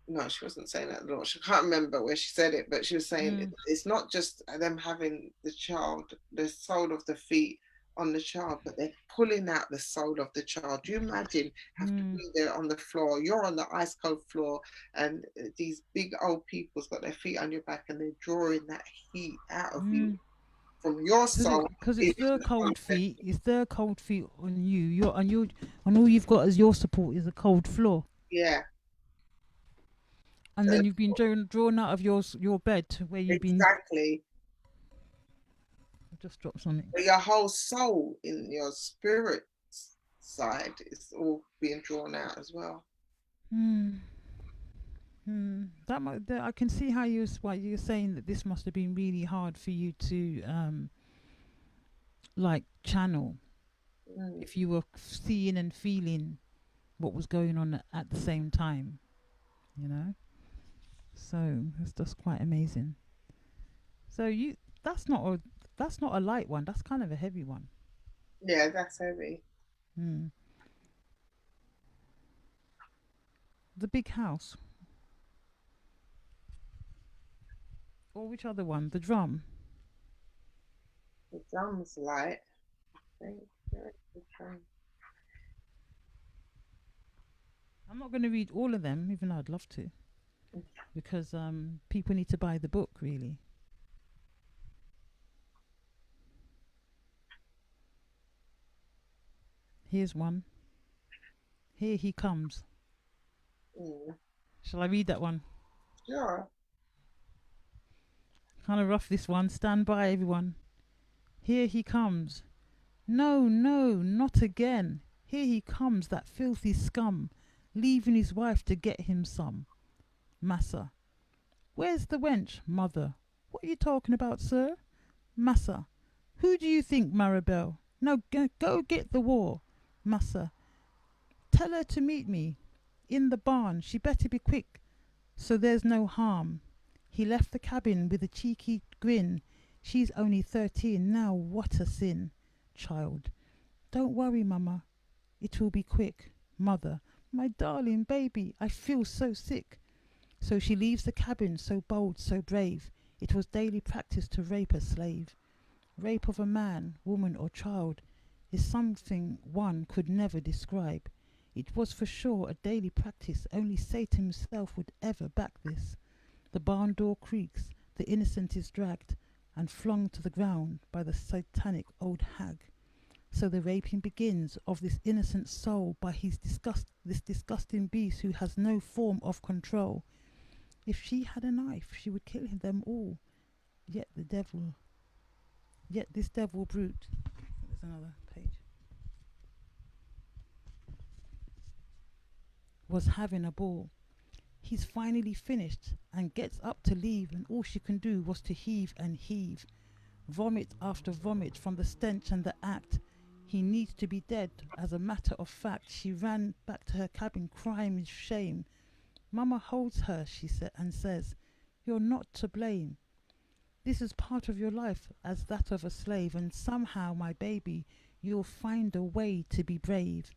no, she wasn't saying that at the launch. I can't remember where she said it, but she was saying it's not just them having the child, the sole of the feet on the child, but they're pulling out the soul of the child. Do you imagine have to be there on the floor? You're on the ice cold floor, and these big old people's got their feet on your back, and they're drawing that heat out of you from your soul. Because it's their cold feet. It's their cold feet on you. And all you've got as your support is a cold floor. Yeah. And then you've been drawn out of your bed where you've been. Exactly. I just dropped something. But your whole soul in your spirit side is all being drawn out as well. I can see how you're saying that this must have been really hard for you to like channel if you were seeing and feeling what was going on at the same time, you know. So it's just quite amazing. So that's not a light one. That's kind of a heavy one. Yeah, that's heavy. The big house. Or which other one? The drum. The drum's light. I think the drum. I'm not going to read all of them, even though I'd love to, because people need to buy the book, really. Here's one. Here he comes. Shall I read that one? Sure. Kind of rough, this one. Stand by, everyone. Here he comes. No, no, not again. Here he comes, that filthy scum, leaving his wife to get him some. Massa. Where's the wench, mother? What are you talking about, sir? Massa. Who do you think, Maribel? Now go get the war. Massa. Tell her to meet me in the barn. She better be quick, so there's no harm. He left the cabin with a cheeky grin. She's only 13 now, what a sin. Child. Don't worry, Mama. It will be quick. Mother. My darling baby, I feel so sick. So she leaves the cabin, so bold, so brave. It was daily practice to rape a slave. Rape of a man, woman or child is something one could never describe. It was for sure a daily practice. Only Satan himself would ever back this. The barn door creaks, the innocent is dragged and flung to the ground by the satanic old hag. So the raping begins of this innocent soul by this disgusting beast who has no form of control. If she had a knife, she would kill them all. Yet this devil brute. There's another page. Was having a ball. He's finally finished and gets up to leave, and all she can do was to heave and heave. Vomit after vomit from the stench and the act. He needs to be dead. As a matter of fact, she ran back to her cabin crying with shame. Mama holds her, she and says, "You're not to blame. This is part of your life as that of a slave, and somehow, my baby, you'll find a way to be brave."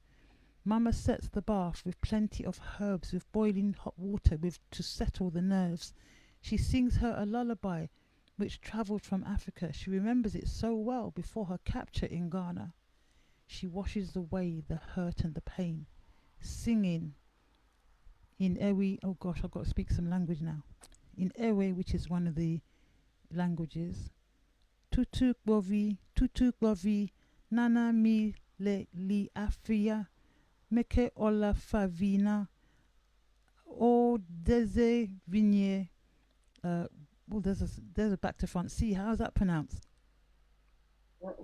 Mama sets the bath with plenty of herbs, with boiling hot water to settle the nerves. She sings her a lullaby which travelled from Africa. She remembers it so well before her capture in Ghana. She washes away the hurt and the pain, singing in Ewe. Oh gosh, I've got to speak some language now. In Ewe, which is one of the languages. Tutu Glovi, Nana mi le li afia. Meke ola favina or Vignier. Well, there's a back to front C. How's that pronounced? What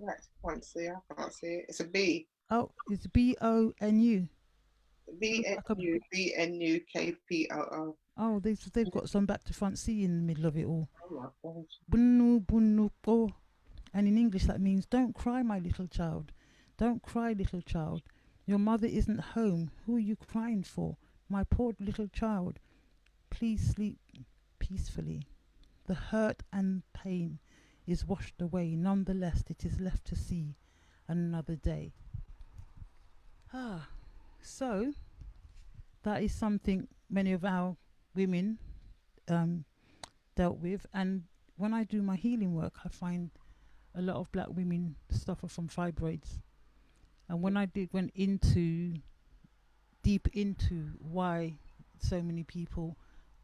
can't see? I can't see it. It's a B. Oh, it's Bonu. B Looks N like a. U B N U K P O O. Oh, they've got some back to front C in the middle of it all. Oh my gosh. Bunu bunu ko. And in English, that means don't cry, my little child. Don't cry, little child. Your mother isn't home. Who are you crying for? My poor little child. Please sleep peacefully. The hurt and pain is washed away. Nonetheless, it is left to see another day. Ah, so that is something many of our women um, dealt with. And when I do my healing work, I find a lot of black women suffer from fibroids. And when I went into deep into why so many people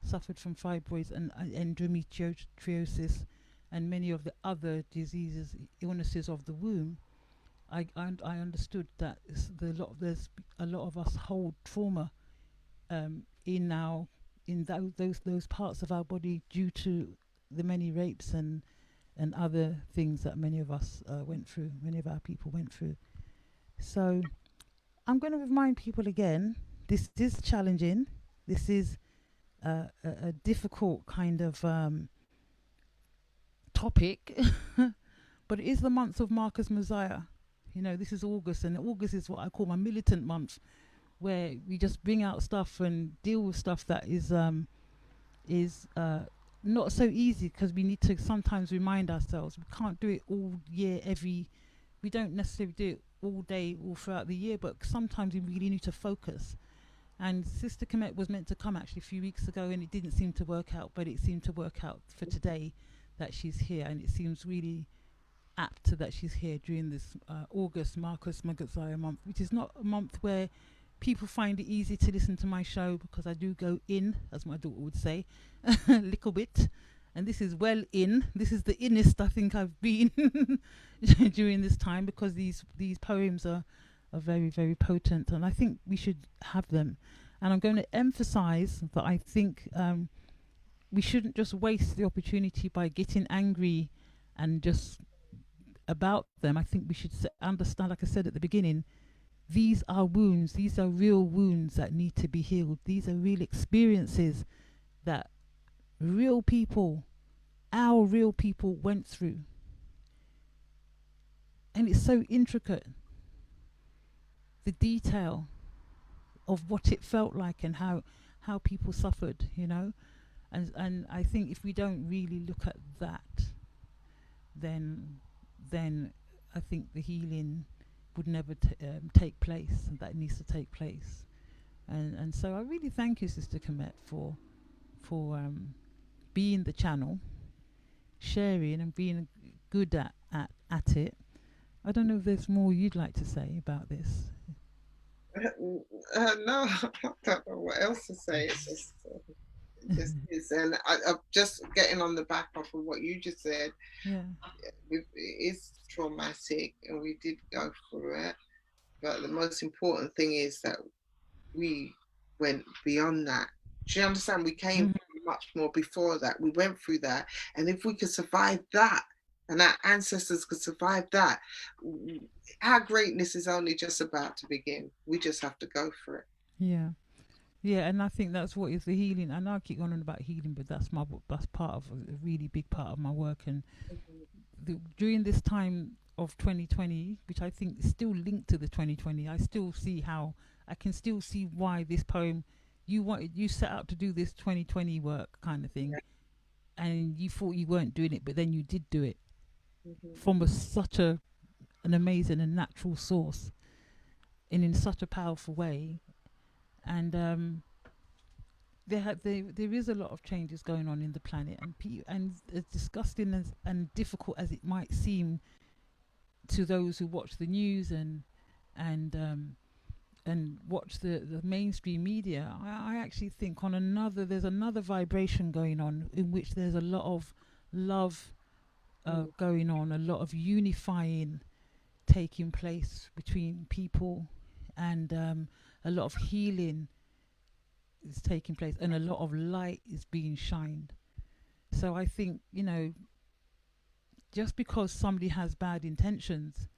suffered from fibroids and endometriosis and many of the other diseases, illnesses of the womb, I understood that there's a lot of us hold trauma in those parts of our body due to the many rapes and other things that many of us went through, many of our people went through. So I'm going to remind people again, this is challenging. This is a difficult kind of topic, but it is the month of Marcus Messiah. You know, this is August, and August is what I call my militant month, where we just bring out stuff and deal with stuff that is not so easy, because we need to sometimes remind ourselves we can't do it all year. We don't necessarily do it all day, all throughout the year, but sometimes we really need to focus. And Sister Kemet was meant to come actually a few weeks ago, and it didn't seem to work out, but it seemed to work out for today that she's here, and it seems really apt that she's here during this August Marcus Messiah month, which is not a month where people find it easy to listen to my show, because I do go in, as my daughter would say, a little bit. And this is well in. This is the innest I think I've been during this time, because these poems are very, very potent, and I think we should have them. And I'm going to emphasize that I think we shouldn't just waste the opportunity by getting angry and just about them. I think we should understand, like I said at the beginning, these are wounds. These are real wounds that need to be healed. These are real experiences that real people, our real people, went through. And it's so intricate, the detail of what it felt like and how people suffered, you know. And I think if we don't really look at that, then I think the healing would never take place, and that needs to take place. And so I really thank you, Sister Kemet, for being the channel, sharing and being good at it. I don't know if there's more you'd like to say about this. No, I don't know what else to say. It's just, it just is, and I'm just getting on the back off of what you just said. Yeah. It is traumatic, and we did go through it. But the most important thing is that we went beyond that. Do you understand? We came much more before that. We went through that, and if we could survive that, and our ancestors could survive that, our greatness is only just about to begin. We just have to go for it. Yeah. Yeah, and I think that's what is the healing. I know I keep going on about healing, but that's part of a really big part of my work. And during this time of 2020, which I think is still linked to the 2020, I can still see why this poem, you set out to do this 2020 work kind of thing, and you thought you weren't doing it, but then you did do it from such an amazing and natural source, and in such a powerful way. And there is a lot of changes going on in the planet, and as disgusting and difficult as it might seem to those who watch the news and watch the mainstream media, I actually think there's another vibration going on, in which there's a lot of love going on, a lot of unifying taking place between people, and a lot of healing is taking place, and a lot of light is being shined. So I think, just because somebody has bad intentions,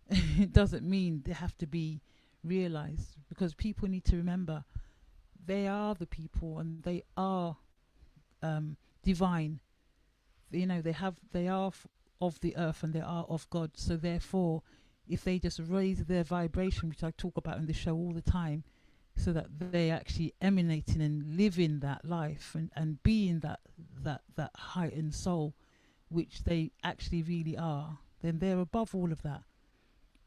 it doesn't mean they have to be realized, because people need to remember they are the people, and they are divine. They are of the earth, and they are of God. So therefore, if they just raise their vibration, which I talk about in the show all the time, so that they actually emanating and living that life, and being that heightened soul, which they actually really are, then they're above all of that.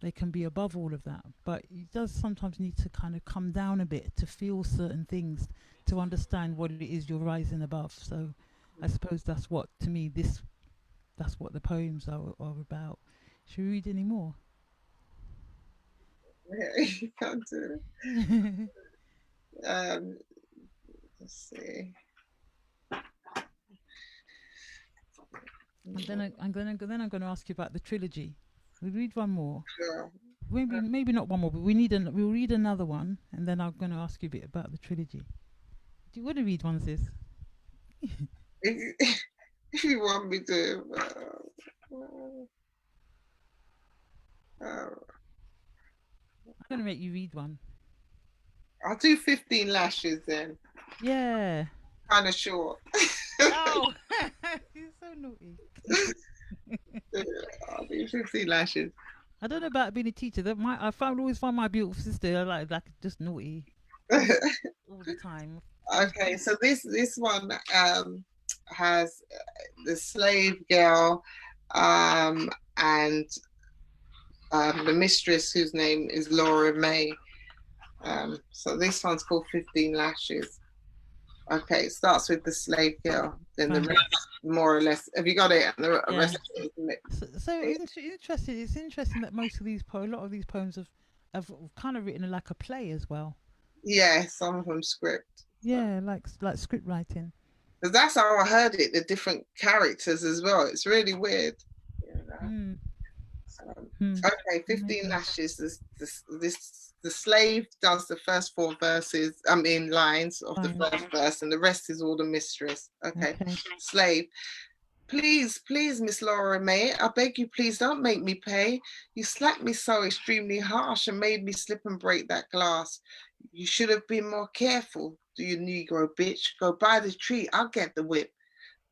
They can be above all of that. But it does sometimes need to kind of come down a bit to feel certain things, to understand what it is you're rising above. So I suppose that's what, to me, that's what the poems are about. Should we read any more? Yeah, you can't do and it. Let's see. I'm gonna ask you about the trilogy. We'll read one more. Sure. Maybe not one more, but we'll read another one, and then I'm gonna ask you a bit about the trilogy. Do you want to read one, sis? If, if you want me to, uh, I'm gonna make you read one. I'll do 15 lashes then. Yeah. Kind of short. Oh, you're so naughty. I'll do 15 lashes. I don't know about being a teacher. Always find my beautiful sister like just naughty all the time. Okay, so this one has the slave girl and the mistress, whose name is Laura May. So this one's called 15 Lashes. Okay, it starts with the slave girl, then the rest, more or less. Have you got it? And the rest of it is interesting. It's interesting that a lot of these poems have kind of written like a play as well. Yeah, some of them script. Yeah, like script writing. Because that's how I heard it, the different characters as well. It's really weird. Okay, 15 Lashes. The slave does the first 4 verses, lines of the first verse, and the rest is all the mistress. Okay. Slave. Please, Miss Laura May, I beg you, please don't make me pay. You slapped me so extremely harsh and made me slip and break that glass. You should have been more careful, you Negro bitch. Go by the tree, I'll get the whip.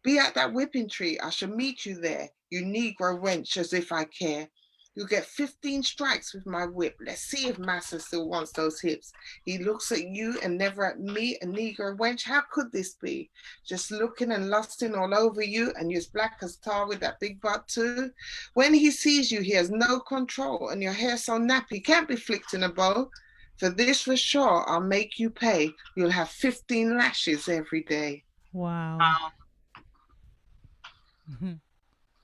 Be at that whipping tree, I shall meet you there, you Negro wench, as if I care. You'll get 15 strikes with my whip. Let's see if Massa still wants those hips. He looks at you and never at me, a Negro wench. How could this be? Just looking and lusting all over you, and you're as black as tar with that big butt too. When he sees you, he has no control, and your hair so nappy can't be flicked in a bow. For this for sure, I'll make you pay. You'll have 15 lashes every day. Wow.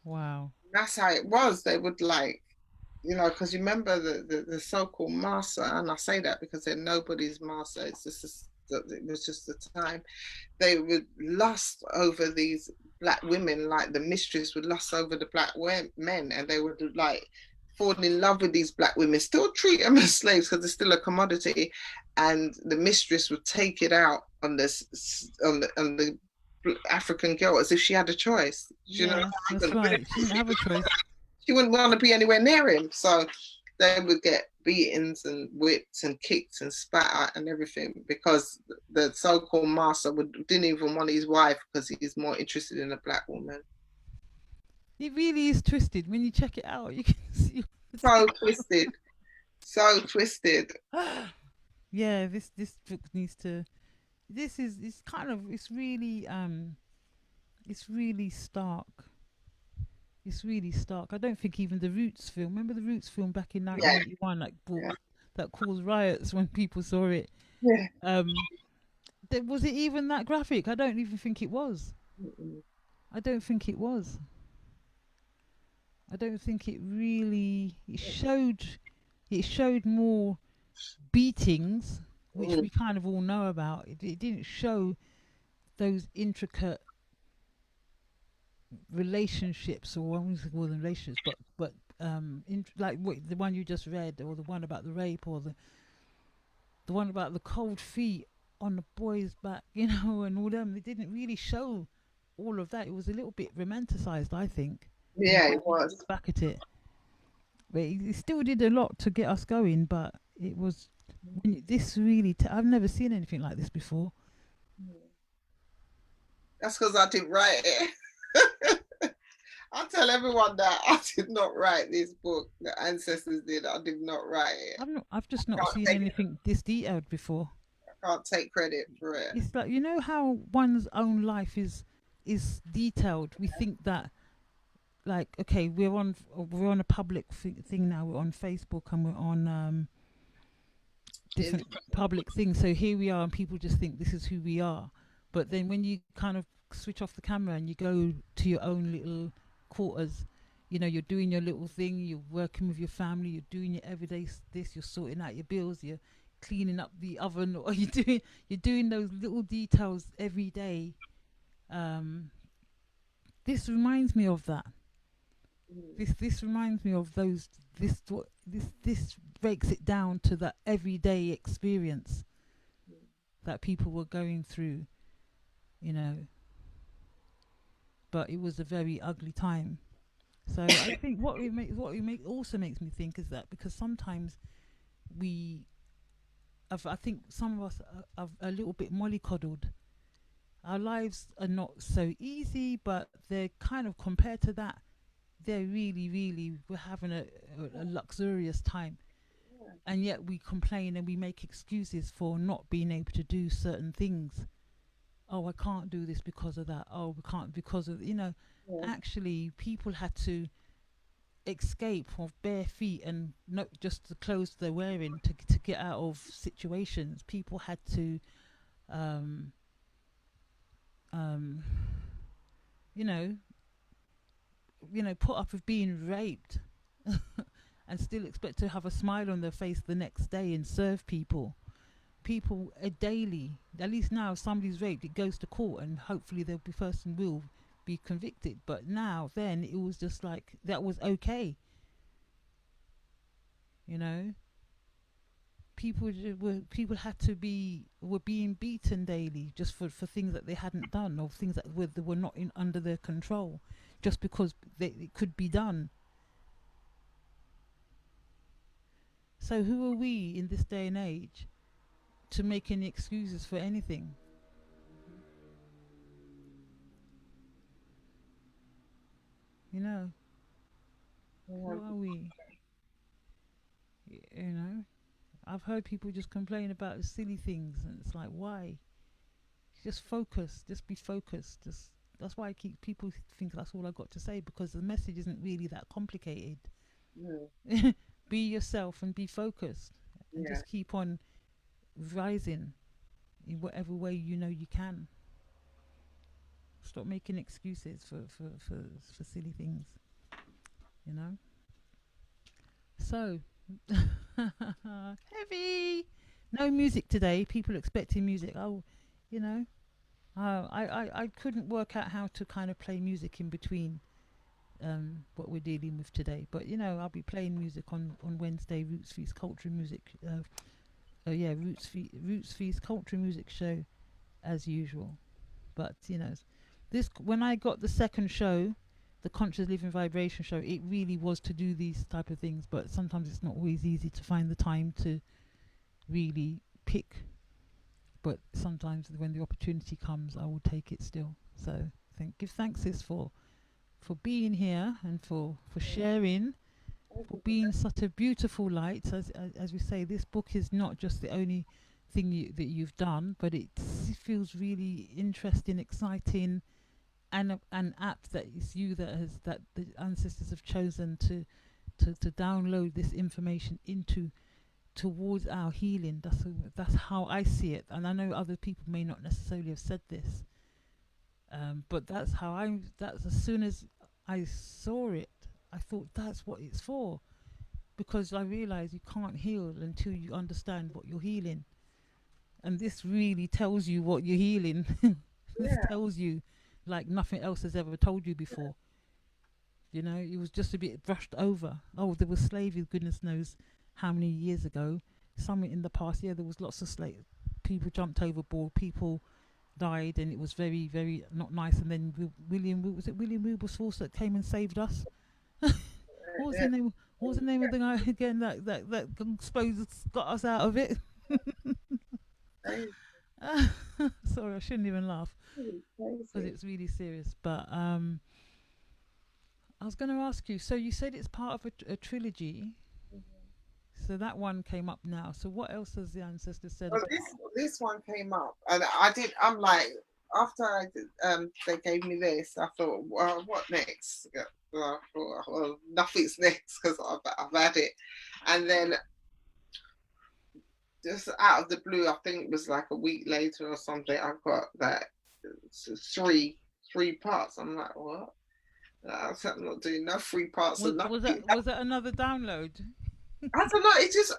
Wow. That's how it was. They would because you remember the so-called master, and I say that because they're nobody's master. It was just the time. They would lust over these black women, like the mistress would lust over the black men, and they would fall in love with these black women, still treat them as slaves because they're still a commodity, and the mistress would take it out on the African girl as if she had a choice. That's right. She didn't have a choice. She wouldn't want to be anywhere near him. So they would get beatings and whipped and kicked and spat at and everything, because the so-called master didn't even want his wife because he's more interested in a black woman. It really is twisted. When you check it out, you can see. So twisted. So twisted. Yeah, this book needs to. It's really stark. It's really stark. I don't think even the Roots film. Remember the Roots film back in 1981, that caused riots when people saw it. Yeah. Was it even that graphic? I don't even think it was. I don't think it was. I don't think it really. It showed more beatings, which we kind of all know about. It didn't show those intricate relationships, or one was call them relationships, but the one you just read, or the one about the rape, or the one about the cold feet on the boy's back, you know, and all them. They didn't really show all of that. It was a little bit romanticized, I think, Yeah, when it you was. look back at it. But it still did a lot to get us going. But it was this really. I've never seen anything like this before. That's because I didn't write it. I tell everyone that I did not write this book. The ancestors did. I did not write it. I've just not Can't seen take, anything this detailed before. can't take credit for it. It's like, you know how one's own life is detailed. We think that, like, okay, we're on a public thing now. We're on Facebook and we're on different public things. So here we are, and people just think this is who we are. But then when you kind of switch off the camera and you go to your own little quarters, you know, you're doing your little thing, you're working with your family, you're doing your everyday this, you're sorting out your bills, you're cleaning up the oven, or you're doing those little details every day. Um, this reminds me of that. This reminds me of those. This breaks it down to that everyday experience that people were going through, you know. But it was a very ugly time. So I think what also makes me think is that because sometimes we, I think some of us are a little bit mollycoddled. Our lives are not so easy, but they're kind of compared to that, they're really, really, we're having a luxurious time. And yet we complain and we make excuses for not being able to do certain things. Oh, I can't do this because of that. Oh, we can't because of, Yeah. actually people had to escape of bare feet and not just the clothes they're wearing to get out of situations. People had to, um, um, you know, put up with being raped and still expect to have a smile on their face the next day and serve people. People daily, at least now, if somebody's raped, it goes to court and hopefully the person will be convicted. But then it was just like that was okay, you know. People had to were being beaten daily just for things that they hadn't done or things that were not in under their control, just because it could be done. So who are we in this day and age to make any excuses for anything? You know, Yeah. who are we? You know, I've heard people just complain about silly things, and it's like, why? Just focus. Just be focused. That's why I keep people think that's all I got to say, because the message isn't really that complicated. Yeah. Be yourself and be focused, and Yeah. just keep on rising in whatever way you know you can. Stop making excuses for silly things, you know. So heavy. No music today. People expecting music. Oh, you know. I couldn't work out how to kind of play music in between what we're dealing with today. But I'll be playing music on Wednesday. Roots Feast Culture Music. Yeah, Roots Feast Culture Music show as usual. But this when I got the second show, the Conscious Living Vibration show, it really was to do these type of things. But sometimes it's not always easy to find the time to really pick. But sometimes when the opportunity comes, I will take it still. So give thanks sis for being here and for sharing, for being such a beautiful light. As we say, this book is not just the only thing that you've done, but it feels really interesting, exciting, and apt that it's you that the ancestors have chosen to download this information into towards our healing. That's how I see it, and I know other people may not necessarily have said this, but that's how that's as soon as I saw it, I thought that's what it's for, because I realized you can't heal until you understand what you're healing, and this really tells you what you're healing. This Yeah. tells you like nothing else has ever told you before. It was just a bit brushed over. Oh, there was slavery, goodness knows how many years ago. Somewhere in the past, yeah, there was lots of people jumped overboard, people died, and it was very, very not nice. And then was it William Wilberforce that came and saved us? What was the name? What was the name of the guy again that suppose got us out of it? Sorry, I shouldn't even laugh because it's really serious. But I was going to ask you. So you said it's part of a trilogy. So that one came up now. So what else has the ancestors said? Well, this one came up, and I'm like, after they gave me this, I thought, well, what next? Well, I thought, well, nothing's next because I've had it, and then just out of the blue, I think it was like a week later or something, I've got that three parts. I'm like, what? I'm not doing no 3 parts. Was that another download? I don't know.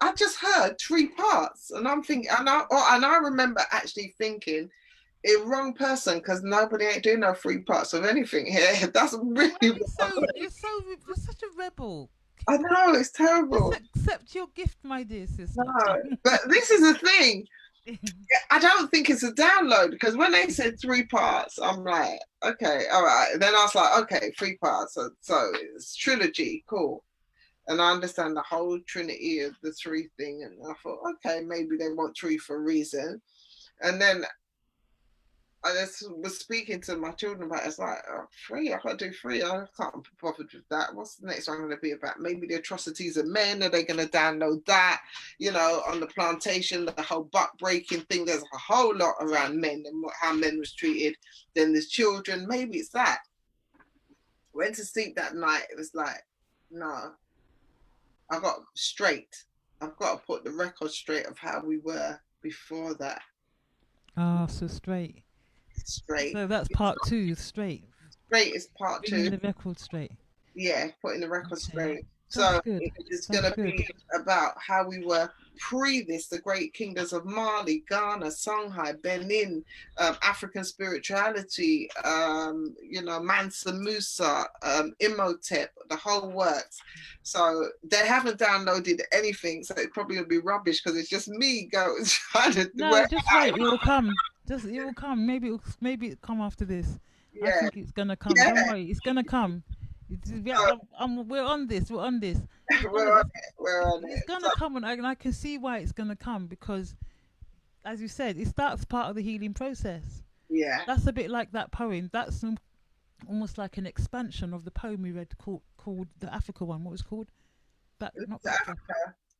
I just heard 3 parts, and I'm thinking, and I remember actually thinking, wrong person, because nobody ain't doing no 3 parts of anything here. That's really. You're such a rebel. I know, it's terrible. Just accept your gift, my dear sister. No, but this is the thing. I don't think it's a download, because when they said 3 parts, I'm like, okay, all right. Then I was like, okay, 3 parts. So it's trilogy, cool. And I understand the whole trinity of the 3 thing. And I thought, okay, maybe they want 3 for a reason. And then I just was speaking to my children about it. It's like, 3, I can't do 3. I can't be bothered with that. What's the next one going to be about? Maybe the atrocities of men. Are they going to download that? You know, on the plantation, the whole buck breaking thing. There's a whole lot around men and how men was treated. Then there's children. Maybe it's that. Went to sleep that night. It was like, no. I've got to put the record straight of how we were before that. Oh, so straight. So that's part 2, straight. Straight is part 2. Putting the record straight. Yeah, putting the record straight. So it's going to be about how we were pre this, the great kingdoms of Mali, Ghana, Songhai, Benin, African spirituality, Mansa Musa, Imhotep, the whole works. So they haven't downloaded anything, so it probably will be rubbish because it's just me trying to. No, just wait. It will come. It will come. Maybe it'll come after this. Yeah. I think it's gonna come. Yeah. Don't worry, it's gonna come. We're on this. We're on this. We're on it. It's gonna come, and I can see why it's gonna come, because, as you said, it starts part of the healing process. Yeah. That's a bit like that poem. That's almost like an expansion of the poem we read called the Africa one. What was it called?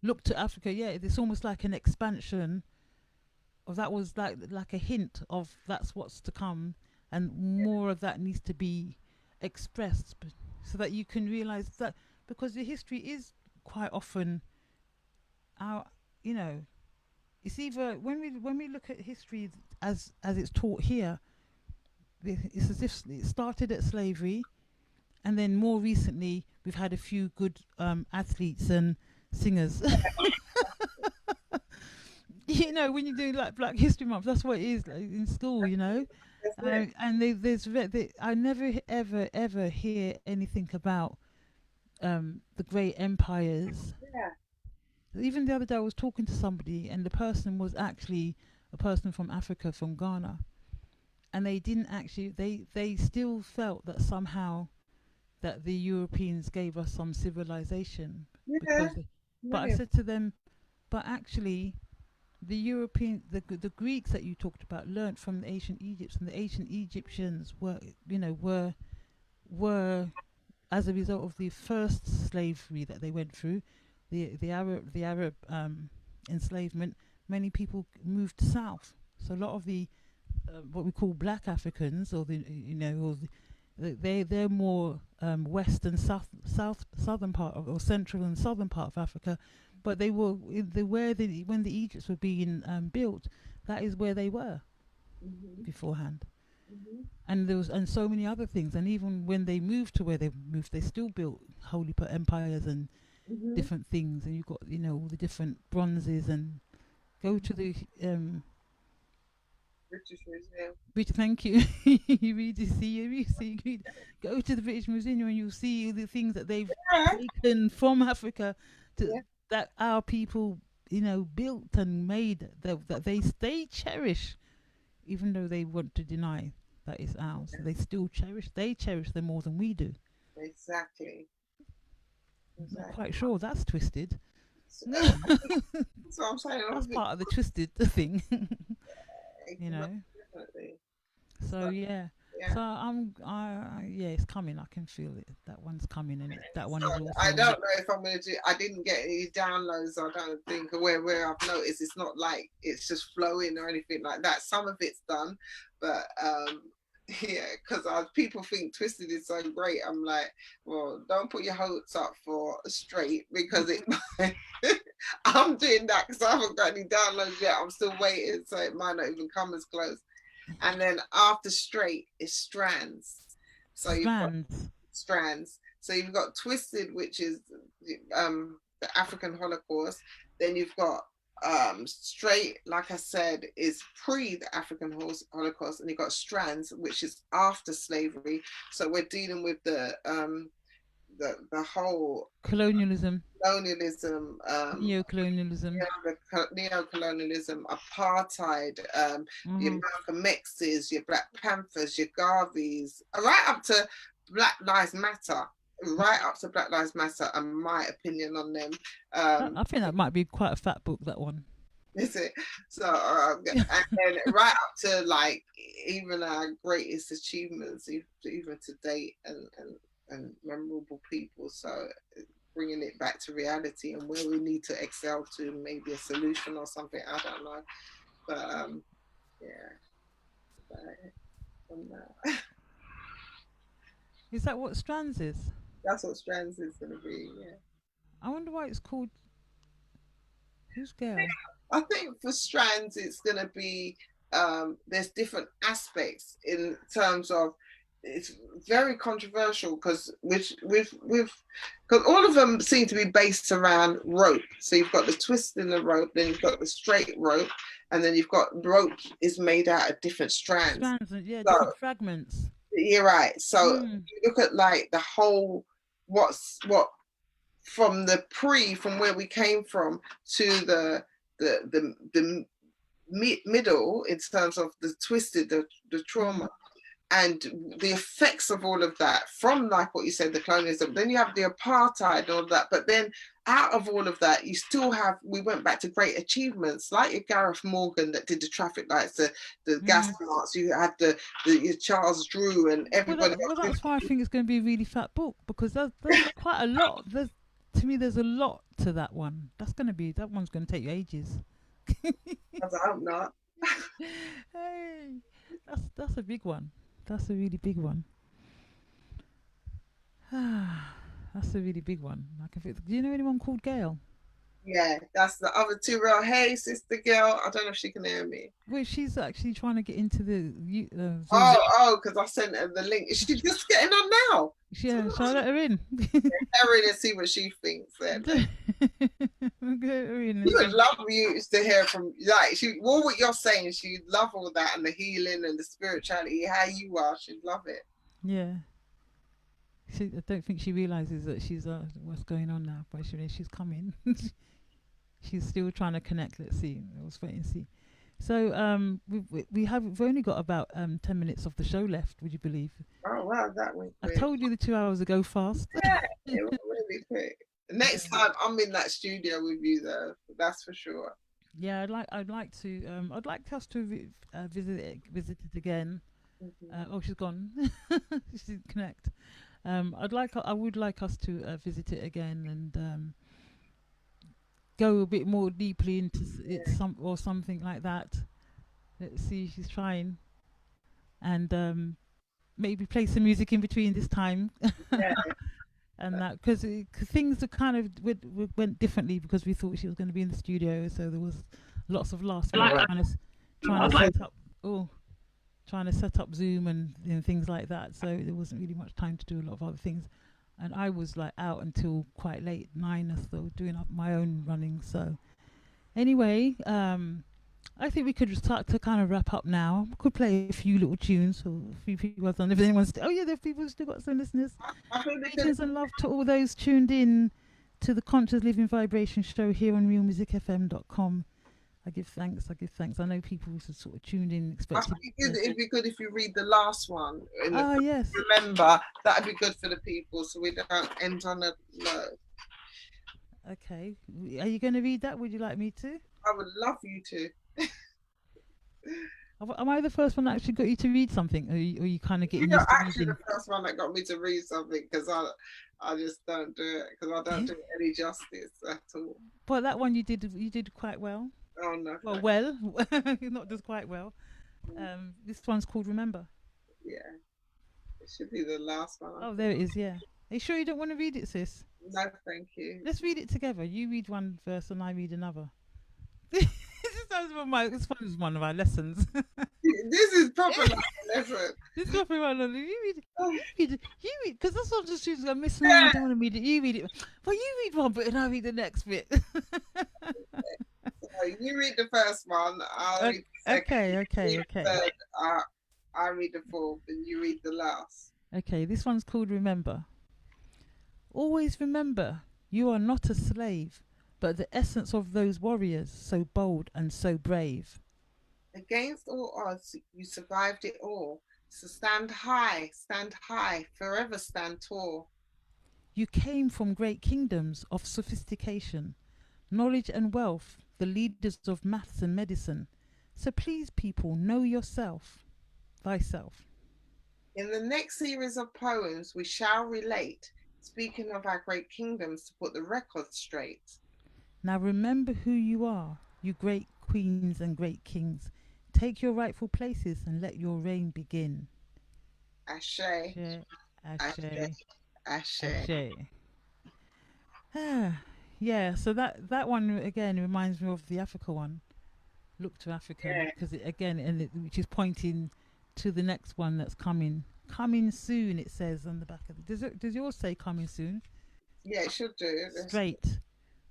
Look to Africa. Yeah, it's almost like an expansion of that. Was like a hint of that's what's to come, and more of that needs to be expressed, so that you can realize that, because the history is quite often it's either when we look at history as it's taught here, it's as if it started at slavery, and then more recently we've had a few good athletes and singers. When you do like Black History Month, that's what it is, like, in school, and I never ever hear anything about the great empires. Yeah. Even the other day I was talking to somebody, and the person was actually a person from Africa, from Ghana, and they didn't actually, they still felt that somehow that the Europeans gave us some civilization. Yeah. But I said to them, but actually the Greeks that you talked about learnt from the ancient Egypts, and the ancient Egyptians were as a result of the first slavery that they went through, the Arab enslavement. Many people moved south, so a lot of the what we call Black Africans, or they're more west and southern part of, or central and southern part of Africa. But they were when the Egypts were being built, that is where they were beforehand. And so many other things. And even when they moved to where they moved, they still built holy empires and different things. And you've got all the different bronzes. And go to the British Museum. Thank you. Go to the British Museum, and you'll see the things that they've taken from Africa to. Yeah. That our people built and made, that they cherish, even though they want to deny that it's ours. They still cherish them more than we do. Exactly. I'm not Exactly. quite sure that's twisted. So, so I'm saying, That's part of the twisted thing, you know. definitely. So So, yeah. yeah. So yeah, it's coming. I can feel it. That one's coming, and that one So is I also. don't know if I'm gonna do. I didn't get any downloads. I don't think where I've noticed it's not like it's just flowing or anything like that. Some of it's done, but yeah, because people think Twisted is so great. I'm like, well, don't put your hopes up for Straight because it. I'm doing that because I haven't got any downloads yet. I'm still waiting, so it might not even come as close. And then after Straight is Strands. So you've got Strands. strands. So you've got Twisted, which is the African Holocaust. Then you've got Straight, like I said, is pre the African Holocaust, and you've got Strands, which is after slavery. So we're dealing with the whole Colonialism. colonialism, Neo-colonialism. neo-colonialism, apartheid, your Hmm. Malcolm X's, your Black Panthers, your Garveys, right up to Black Lives Matter, right up to Black Lives Matter, and my opinion on them. I think that might be quite a fat book. That one. Is it? So, and then right up to like even our greatest achievements, even to date, and memorable people. So bringing it back to reality and where we need to excel to maybe a solution or something. I don't know, but yeah, from that. Is that what Strands is? That's what Strands is going to be. Yeah, I wonder why it's called Who's Girl? I think for Strands it's going to be there's different aspects in terms of it's very controversial because because all of them seem to be based around rope. So you've got the twist in the rope, then you've got the straight rope, and then you've got rope is made out of different strands. Strands, yeah, So different fragments. you're right. So Mm. you look at like the whole what from from where we came from to the middle in terms of the twisted the trauma Mm. and the effects of all of that from like what you said the colonialism, then you have the apartheid and all of that, but then out of all of that you still have we went back to great achievements like your Gareth Morgan that did the traffic lights, the gas Mm. marks, you had your Charles Drew and everybody That's why I think it's going to be a really fat book, because there's quite a lot. To me, there's a lot to that one. That one's going to take you ages. I hope not. Hey, that's a big one. That's a really big one. That's a really big one. Do you know anyone called Gail? Yeah, that's the other two real. Hey, sister girl. I don't know if she can hear me. Well, she's actually trying to get into the Zoom. Because I sent her the link. Is she just getting on now? Yeah, shall I let her in? Erin and see what she thinks. Then. Get her in. She would love you to hear from like all what you're saying. She'd love all that and the healing and the spirituality. How you are, she'd love it. Yeah. I don't think she realizes that she's what's going on now, but she's coming. She's still trying to connect. Let's see. Let's wait and see. So we've only got about 10 minutes of the show left. Would you believe? Oh wow, that went I quick. told you the 2 hours ago fast. Yeah, it went really quick. Next time I'm in that studio with you, though. That's for sure. Yeah, I'd like us to visit it again. Mm-hmm. Oh, she's gone. She didn't connect. I would like us to visit it again and go a bit more deeply into it, something like that. Let's see, she's trying, and maybe play some music in between this time. Yeah. And that because things are kind of went differently because we thought she was going to be in the studio, so there was lots of last minute trying to set up trying to set up Zoom and things like that. So there wasn't really much time to do a lot of other things, and I was like out until quite late, 9 or so, doing up my own running. So anyway, I think we could just start to kind of wrap up now. We could play a few little tunes for a few people. If anyone's there are people who still got some listeners. Greetings and love to all those tuned in to the Conscious Living Vibration show here on realmusicfm.com. I give thanks. I know people who sort of tuned in expecting. It'd be good if you read the last one. Yes. Remember, that'd be good for the people so we don't end on a low. Okay. Are you going to read that? Would you like me to? I would love you to. Am I the first one that actually got you to read something? Or you kind of getting You're used to actually reading? the first one that got me to read something because I just don't do it because I don't do it any justice at all. But that one you did quite well. Oh no. Well, not just quite well. This one's called Remember. Yeah. It should be the last one. Oh, there it is, yeah. Are you sure you don't want to read it, sis? No, thank you. Let's read it together. You read one verse and I read another. This is one of our lessons. This is proper like a lesson. This is proper one. You read, because that's what the students are missing. I don't want to read it. You read it. Well, you read one bit and I read the next bit. So you read the first one. I'll read the second. Okay. Third, I read the fourth, and you read the last. Okay, this one's called Remember. Always remember, you are not a slave, but the essence of those warriors, so bold and so brave. Against all odds, you survived it all. So stand high, forever stand tall. You came from great kingdoms of sophistication, knowledge and wealth, the leaders of maths and medicine. So please, people, know yourself, thyself. In the next series of poems, we shall relate, speaking of our great kingdoms, to put the record straight. Now remember who you are, you great queens and great kings. Take your rightful places and let your reign begin. Ashe. Ashe. Ashe. Ashe. Yeah, so that one again reminds me of the Africa one. Look to Africa, because which is pointing to the next one that's coming soon. It says on the back of it. Does yours say coming soon? Yeah, it should do. Straight.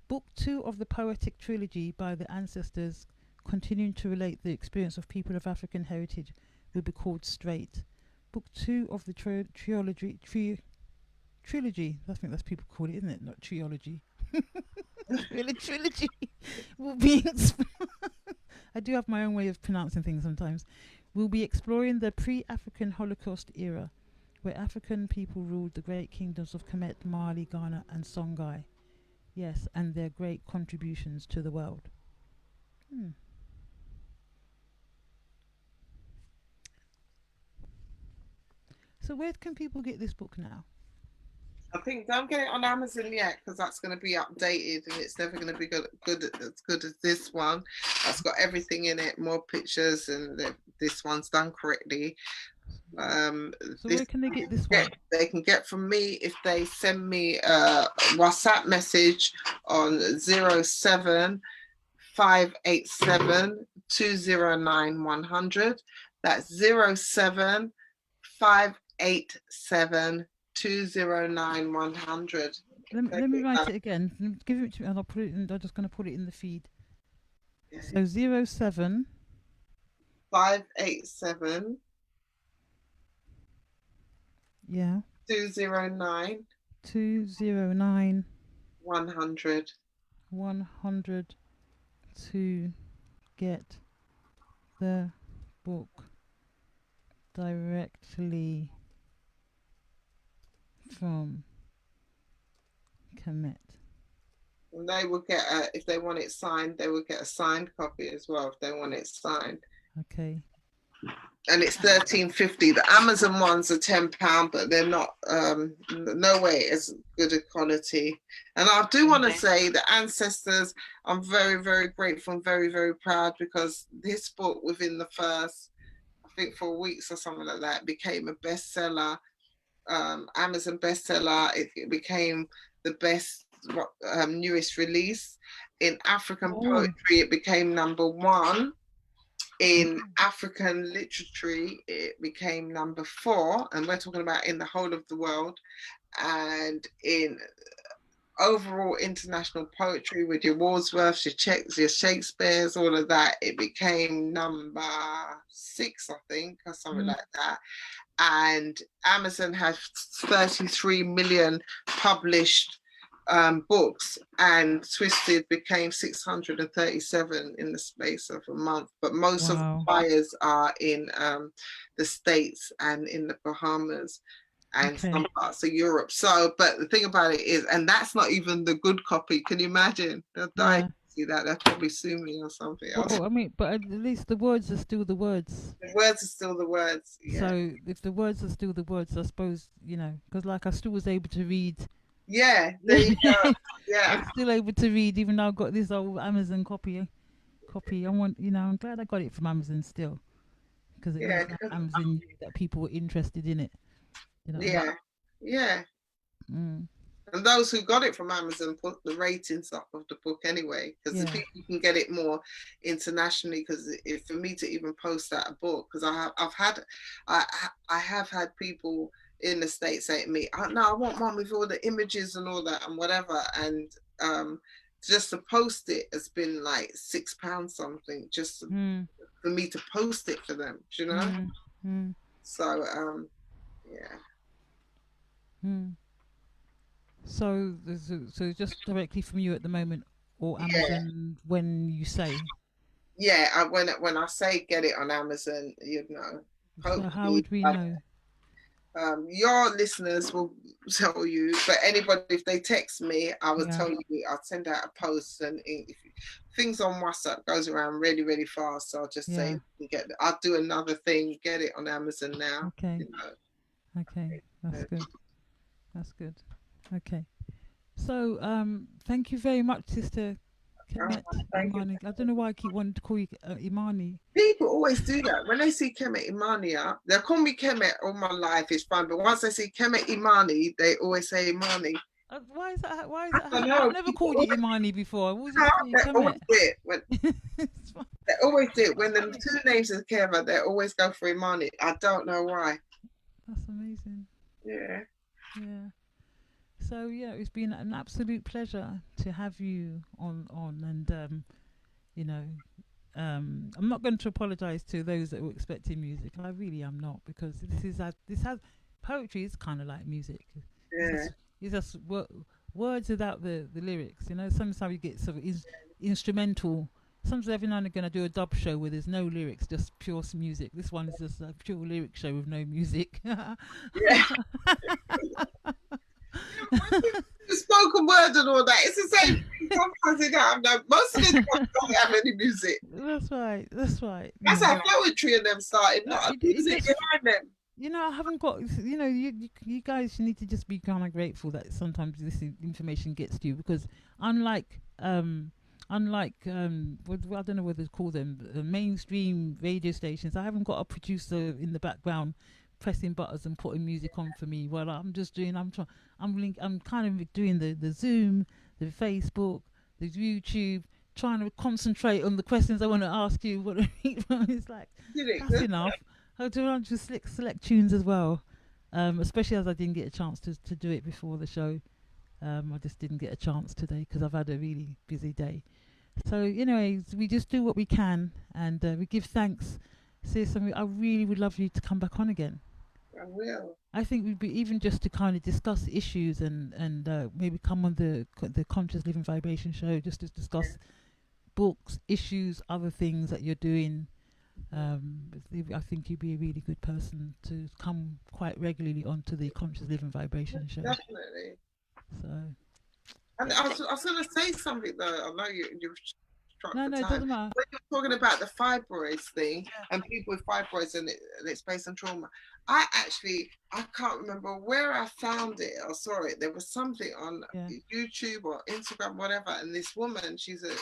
Book 2 of the poetic trilogy by the ancestors, continuing to relate the experience of people of African heritage, will be called Straight. Book 2 of the trilogy. I think that's people call it, isn't it? Not trilogy. Trilogy will be. I do have my own way of pronouncing things sometimes. We'll be exploring the pre-African Holocaust era, where African people ruled the great kingdoms of Kemet, Mali, Ghana, and Songhai. Yes, and their great contributions to the world. So where can people get this book now? I think don't get it on Amazon yet, because that's going to be updated and it's never going to be as good as this one. That's got everything in it, more pictures, and this one's done correctly. So where can they get this one? They can get from me if they send me a WhatsApp message on 07587 209 100. That's 07587 209 100. Let me write it again. Give it to me and I'll put it in. I'm just going to put it in the feed. So 07 587 yeah 209 100 to get the book directly from Kemet. And they will get if they want it signed, they will get a signed copy as well if they want it signed. Okay. And it's $13.50. The Amazon ones are £10, but they're not no way as good a quality. And I do want to say the ancestors, I'm very, very grateful and very, very proud, because this book within the first, I think 4 weeks or something like that, became a bestseller, Amazon bestseller. It became the best newest release in African poetry. It became #1. In African literature, it became #4, and we're talking about in the whole of the world. And in overall international poetry, with your Wordsworths, your Shakespeare's, all of that, it became #6, I think, or something like that. And Amazon has 33 million published books, and Twisted became 637 in the space of a month. But most of the Wow. buyers are in the States and in the Bahamas and Okay. some parts of Europe. So, but the thing about it is, and that's not even the good copy. Can you imagine? They'll die Yeah. to see that. They'll probably sue me or something else. Well, I mean, but at least the words are still the words. The words are still the words. Yeah. So if the words are still the words, I suppose, because like I still was able to read. Yeah. There you go. I'm Yeah. still able to read, even though I've got this old Amazon copy. I'm glad I got it from Amazon still, because at Yeah. least Amazon knew that people were interested in it. You know what I mean? Yeah. Yeah. Mm, And those who got it from Amazon put the ratings up of the book anyway, because the yeah. people can get it more internationally. Because for me to even post that a book, because I have had people in the States say to me, "Oh, no, I want one with all the images and all that and whatever," and just to post it has been like £6 something just Mm, for me to post it for them. Do you know? mm, mm, So yeah. mm. So just directly from you at the moment, or Yeah. Amazon when you say. Yeah, when I say get it on Amazon, So how hopefully, would we like, know? your listeners will tell you. But anybody, if they text me, I will Yeah. tell you. I'll send out a post, and if things on WhatsApp goes around really, really fast, so I'll just say, Yeah. I'll do another thing, get it on Amazon now. Okay. You know. Okay. That's good. That's good. Okay. So, thank you very much, Sister Oh, Kemet thank you. Imani. I don't know why I keep wanting to call you Imani. People always do that. When they see Kemet Imani up, they'll call me Kemet all my life, it's fine. But once they see Kemet Imani, they always say Imani. Why is that? Why is I that don't happening? I've know. never People called you always, Imani before. I've always just called you they always Kemet. do it. It's fine. They always do it. When the two names are together, they always go for Imani. I don't know why. That's amazing. Yeah. Yeah. So yeah, it's been an absolute pleasure to have you on, and you know, I'm not going to apologize to those that were expecting music. I really am not, because this has poetry is kind of like music. It's Yeah. just, words without the lyrics. Sometimes you get sort of instrumental. Sometimes every now and again I do a dub show where there's no lyrics, just pure music. This one is just a pure lyric show with no music. Yeah. The spoken word and all that. It's the same thing. Sometimes they don't have no, most of them don't have any music. That's right. That's right. That's how poetry and them started, not a It music just, behind them. I haven't got, you guys need to just be kind of grateful that sometimes this information gets to you, because unlike, I don't know what to call them, mainstream radio stations, I haven't got a producer in the background pressing buttons and putting music on for me. Well, I'm kind of doing the Zoom, the Facebook, the YouTube, trying to concentrate on the questions I want to ask you. It's like, that's enough. I do want to select tunes as well, especially as I didn't get a chance to do it before the show. I just didn't get a chance today because I've had a really busy day. So, anyways, we just do what we can, and we give thanks. Sis, I really would love you to come back on again. I will. I think we'd be even just to kind of discuss issues, and maybe come on the Conscious Living Vibration show just to discuss books, issues, other things that you're doing. I think you'd be a really good person to come quite regularly onto the Conscious Living Vibration show. Definitely. So. And I was going to say something though. I know you've struck No, the it time. doesn't matter. When you're talking about the fibroids thing and people with fibroids and it's based on trauma, I can't remember where I found it or saw it. There was something on YouTube or Instagram, whatever. And this woman, she's a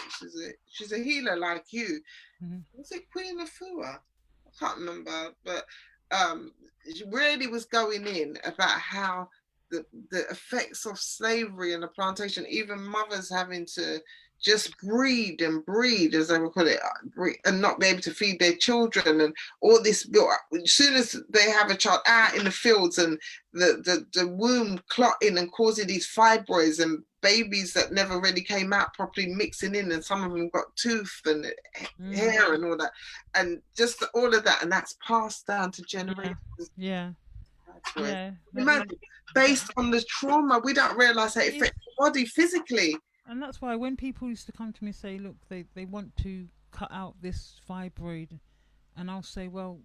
healer like you. Mm-hmm. Was it Queen Afua? I can't remember, but she really was going in about how the effects of slavery and the plantation, even mothers having to just breed, as they would call it, and not be able to feed their children, and all this. As soon as they have a child out in the fields, and the womb clotting and causing these fibroids, and babies that never really came out properly mixing in, and some of them got tooth and hair and all that, and just all of that, and that's passed down to generations. Yeah. Imagine, based on the trauma, we don't realize that it affects body physically. And that's why when people used to come to me and say, look, they want to cut out this fibroid, and I'll say, well,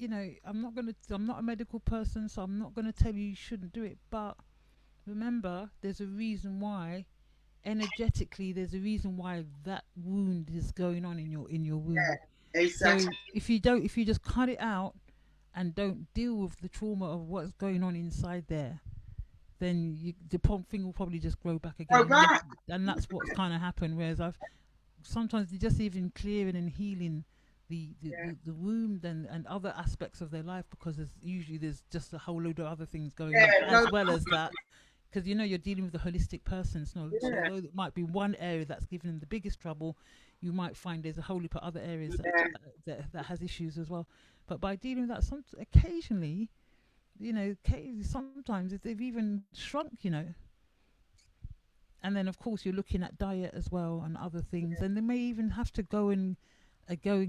I'm not a medical person, so I'm not gonna tell you shouldn't do it. But remember, there's a reason why. Energetically, there's a reason why that wound is going on in your womb. Yeah, So exactly. if you just cut it out and don't deal with the trauma of what's going on inside there, then the thing will probably just grow back Go again, back. and that's what's kind of happened. Whereas I've sometimes just even clearing and healing Yeah, the womb and other aspects of their life, because there's just a whole load of other things going on yeah, no, as well as that, because you're dealing with a holistic person. So yeah, although it might be one area that's giving them the biggest trouble, you might find there's a whole heap of other areas yeah, that has issues as well. But by dealing with that, occasionally, sometimes if they've even shrunk, and then of course you're looking at diet as well and other things, and they may even have to go and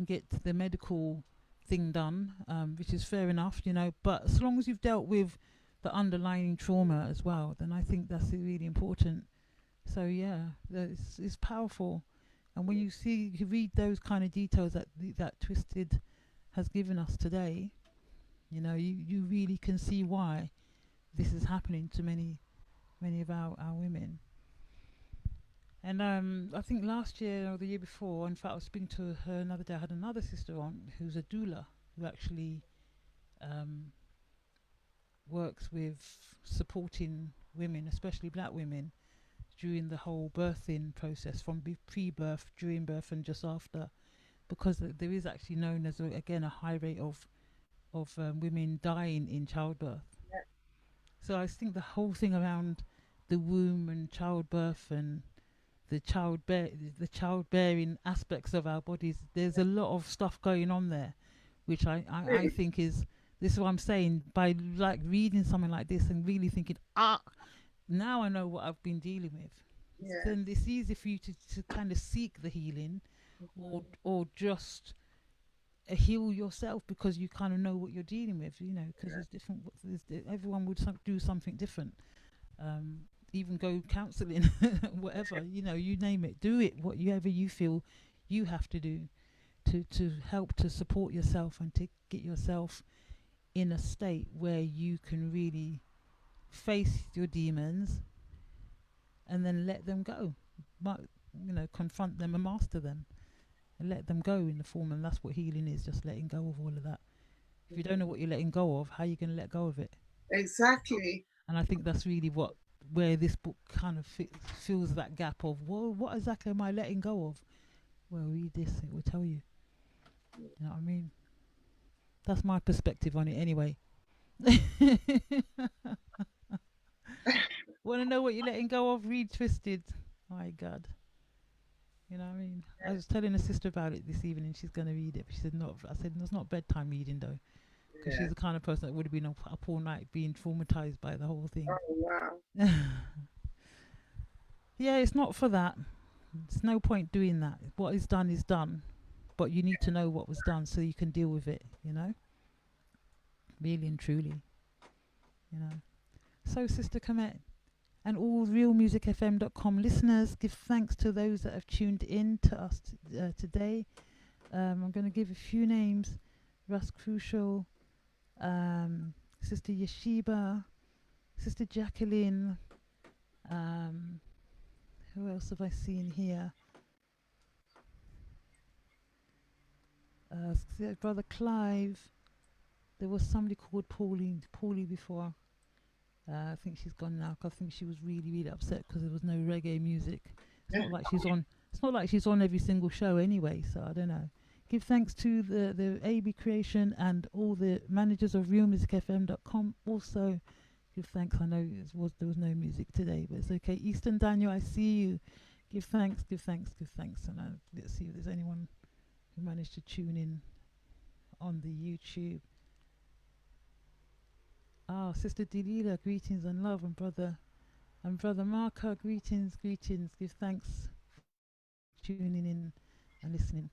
get the medical thing done, which is fair enough, But as long as you've dealt with the underlying trauma as well, then I think that's really important. So yeah, it's powerful. And when you read those kind of details that Twisted has given us today, you really can see why this is happening to many of our women. And I think last year or the year before, in fact, I was speaking to her another day. I had another sister on who's a doula who actually um, works with supporting women, especially black women, during the whole birthing process, from pre-birth, during birth, and just after, because there is actually known as again a high rate of women dying in childbirth. So I think the whole thing around the womb and childbirth and the childbearing aspects of our bodies, there's a lot of stuff going on there, which I think is, this is what I'm saying, by like reading something like this and really thinking, now I know what I've been dealing with. yeah, Then it's easy for you to kind of seek the healing, or just heal yourself, because you kind of know what you're dealing with, because there's different, everyone would do something different. um, Even go counselling, whatever, you name it, do it, whatever you feel you have to do to help to support yourself and to get yourself in a state where you can really face your demons and then let them go. But, confront them and master them and let them go in the form. And that's what healing is, just letting go of all of that. If you don't know what you're letting go of, how are you going to let go of it? exactly. And I think that's really where this book kind of fills that gap of, well, what exactly am I letting go of? Well, read this, it will tell you. You know what I mean? That's my perspective on it anyway. Want to know what you're letting go of? Read Twisted. My God. You know what I mean? I was telling a sister about it this evening. She's going to read it. She said, not. I said, it's not bedtime reading though. Because Yeah. she's the kind of person that would have been up all night being traumatized by the whole thing. Oh wow. Yeah, it's not for that. There's no point doing that. What is done is done. But you need to know what was done so you can deal with it, Really and truly, So, Sister Kemet, and all realmusicfm.com listeners, give thanks to those that have tuned in to us today. I'm going to give a few names. Russ Crucial, Sister Yeshiba, Sister Jacqueline, who else have I seen here? Brother Clive. There was somebody called Paulie before. I think she's gone now. 'Cause I think she was really, really upset because there was no reggae music. It's not like she's on. It's not like she's on every single show anyway. So I don't know. Give thanks to the AB Creation and all the managers of realmusicfm.com. Also, give thanks. I know there was no music today, but it's okay. Eastern Daniel, I see you. Give thanks, give thanks, give thanks. And let's see if there's anyone who managed to tune in on the YouTube. Sister Delila, greetings and love, and brother Marka, greetings. Give thanks for tuning in and listening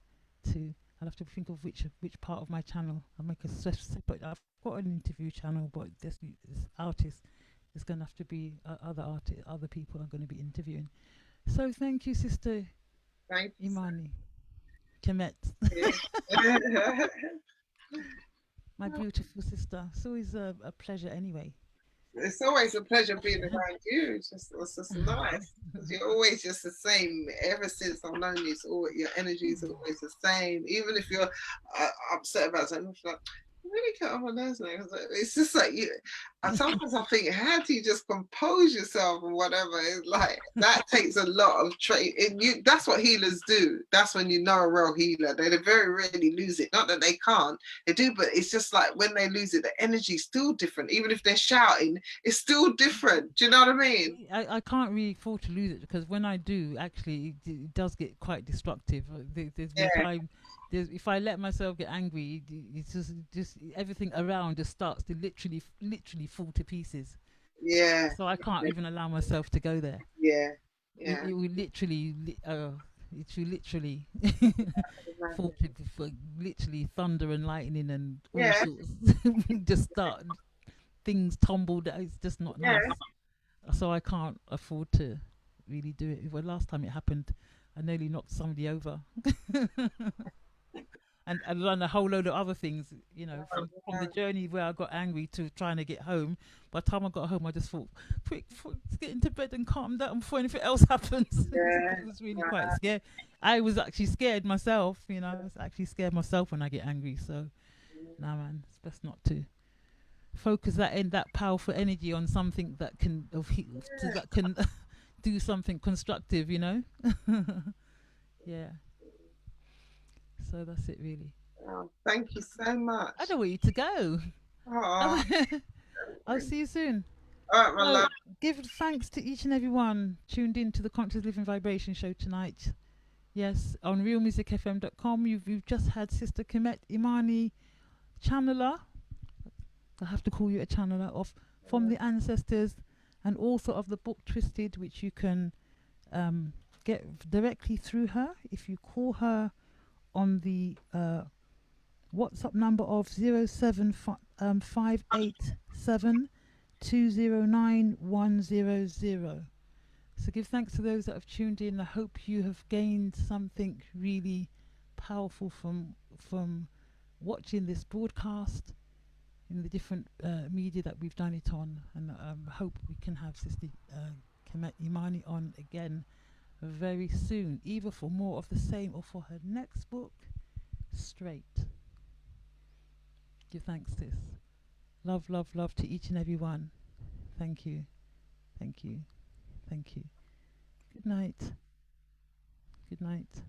to. I'll have to think of which part of my channel. I'll make a separate. I've got an interview channel, but this artist it's going to have to be other people are going to be interviewing. So thank you, Sister Thank Imani. Kemet, you. my beautiful sister. It's always a pleasure anyway. It's always a pleasure being around you. It's just nice. 'Cause you're always just the same. Ever since I've known you, your energy is always the same. Even if you're upset about something, it's like, you really get on my nerves now. It's just like you. And sometimes I think, how do you just compose yourself and whatever? It's like that takes a lot of training. You, that's what healers do. That's when you know a real healer. They very rarely lose it. Not that they can't, they do, but it's just like when they lose it, the energy's still different. Even if they're shouting, it's still different. Do you know what I mean? I can't really afford to lose it because when I do, actually, it does get quite destructive. Yeah, If I let myself get angry, it's just everything around just starts to literally fall to pieces. yeah, So I can't even allow myself to go there. yeah, It, yeah. it will literally, it will literally fall to literally thunder and lightning and all Yeah, sorts. Just start things tumble. It's just not yeah, nice. So I can't afford to really do it. Well, last time it happened, I nearly knocked somebody over, and done a whole load of other things. You know, from the journey where I got angry to trying to get home. By the time I got home, I just thought, quick, get into bed and calm down before anything else happens. yeah. It was really quite scary. I was actually scared myself. You know, I was actually scared myself when I get angry. So, nah, man, it's best not to focus that powerful energy on something that can that can do something constructive, you know. Yeah, so that's it really. Oh, thank you so much. I don't want you to go. Oh, I'll see you soon. all right, my So love. give thanks to each and every one tuned in to the Conscious Living Vibration show tonight. Yes, on realmusicfm.com. You've just had Sister Kemet Imani, channeler, I have to call you a channeler of from the ancestors, and author of the book Twisted, which you can get directly through her if you call her on the WhatsApp number of 07587 209 100. So give thanks to those that have tuned in. I hope you have gained something really powerful from watching this broadcast in the different media that we've done it on, and hope we can have Sister Kemet Imani on again very soon, either for more of the same or for her next book, Straight. Give thanks, sis. Love, love, love to each and every one. Thank you, thank you, thank you. Good night. Good night.